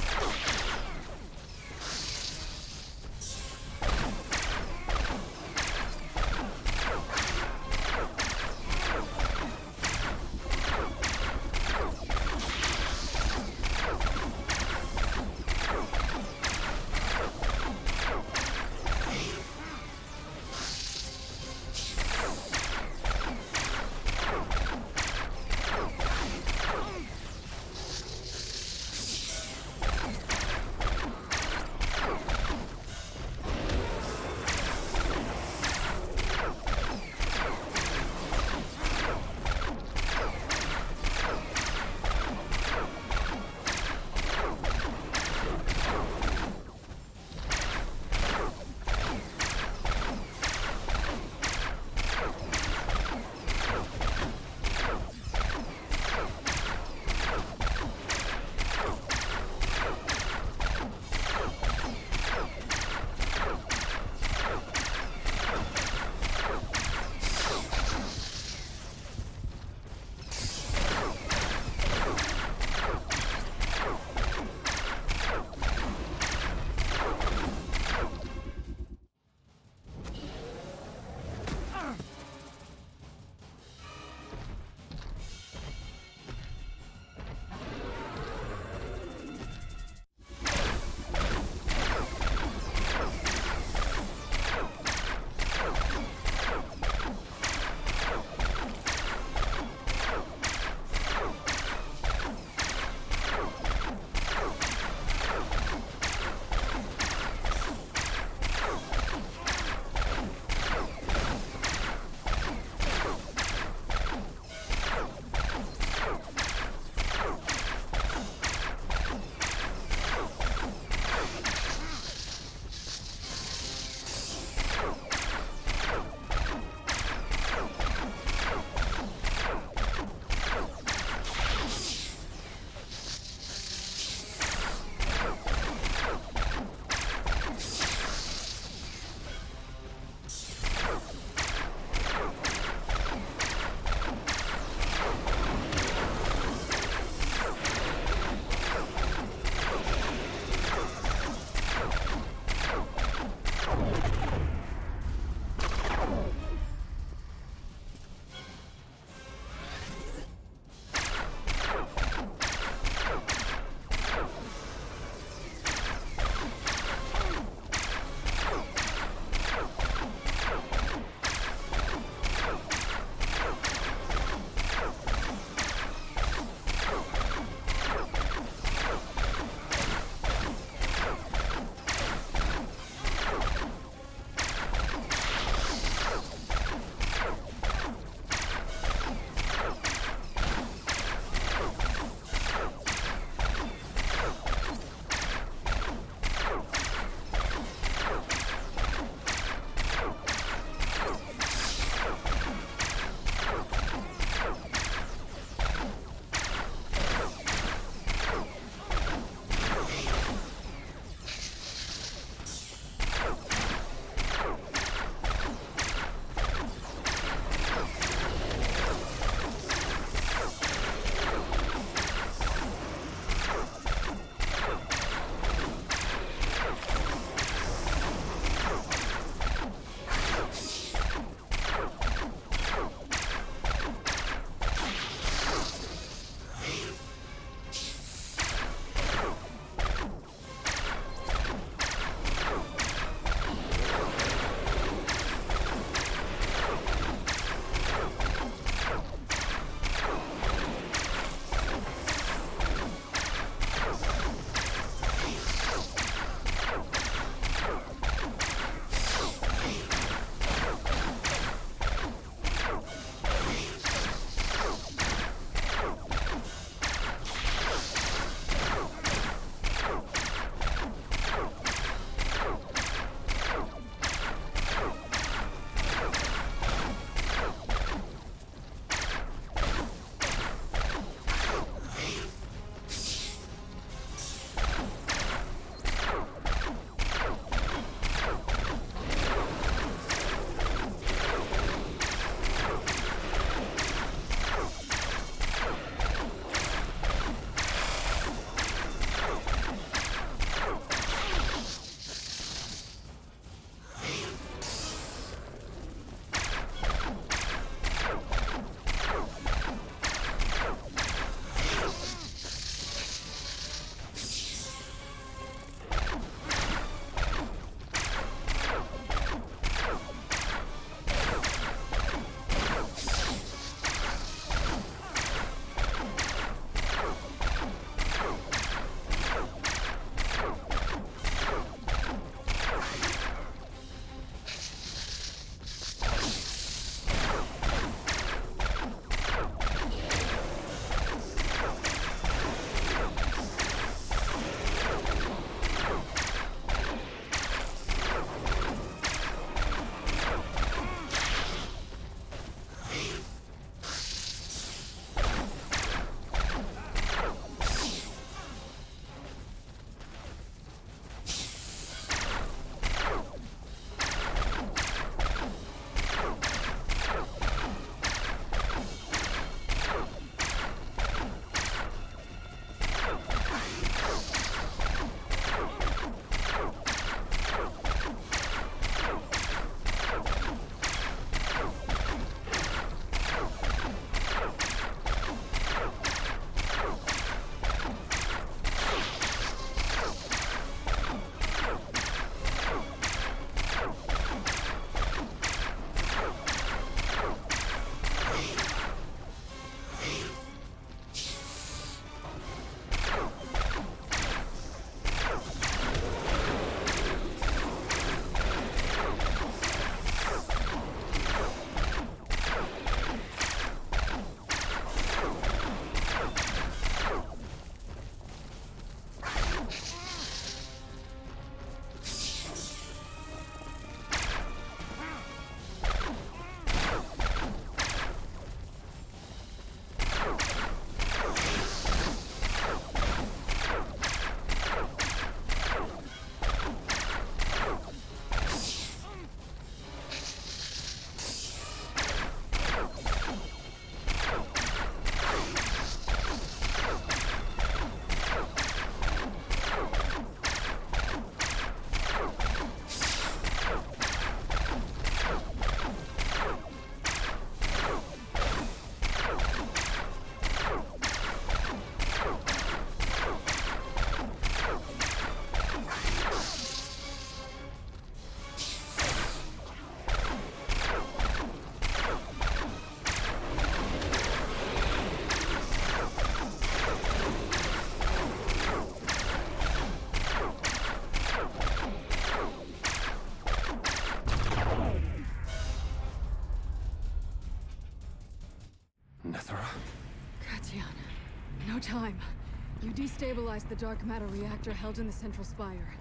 You destabilized the dark matter reactor held in the central spire.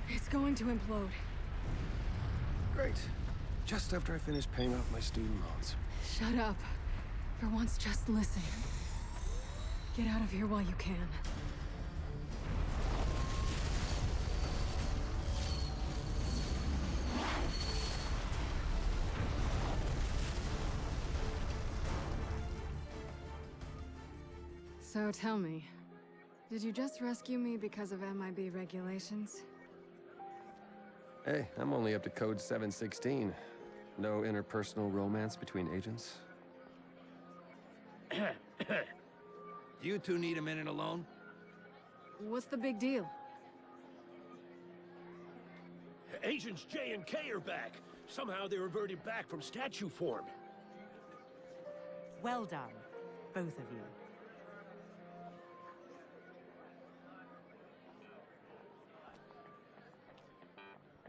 It's going to implode. Great. Just after I finish paying off my student loans. Shut up. For once, just listen. Get out of here while you can. So tell me, did you just rescue me because of MIB regulations? Hey, I'm only up to code 716. No interpersonal romance between agents? Do you two need a minute alone? What's the big deal? Agents J and K are back. Somehow they reverted back from statue form. Well done, both of you.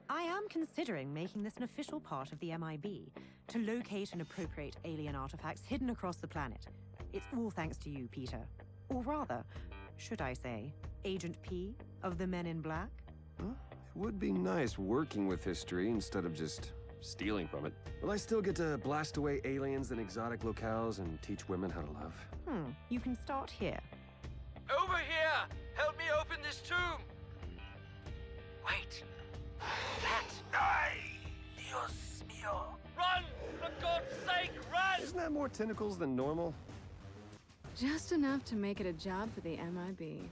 I am considering making this an official part of the MIB, to locate and appropriate alien artifacts hidden across the planet. It's all thanks to you, Peter. Or rather, should I say, Agent P of the Men in Black? Huh? It would be nice working with history instead of just stealing from it. Will I still get to blast away aliens in exotic locales and teach women how to love? You can start here. Over here! Help me open this tomb! Wait. Ay, Dios mío! Run! For God's sake, run! Isn't that more tentacles than normal? Just enough to make it a job for the MIB.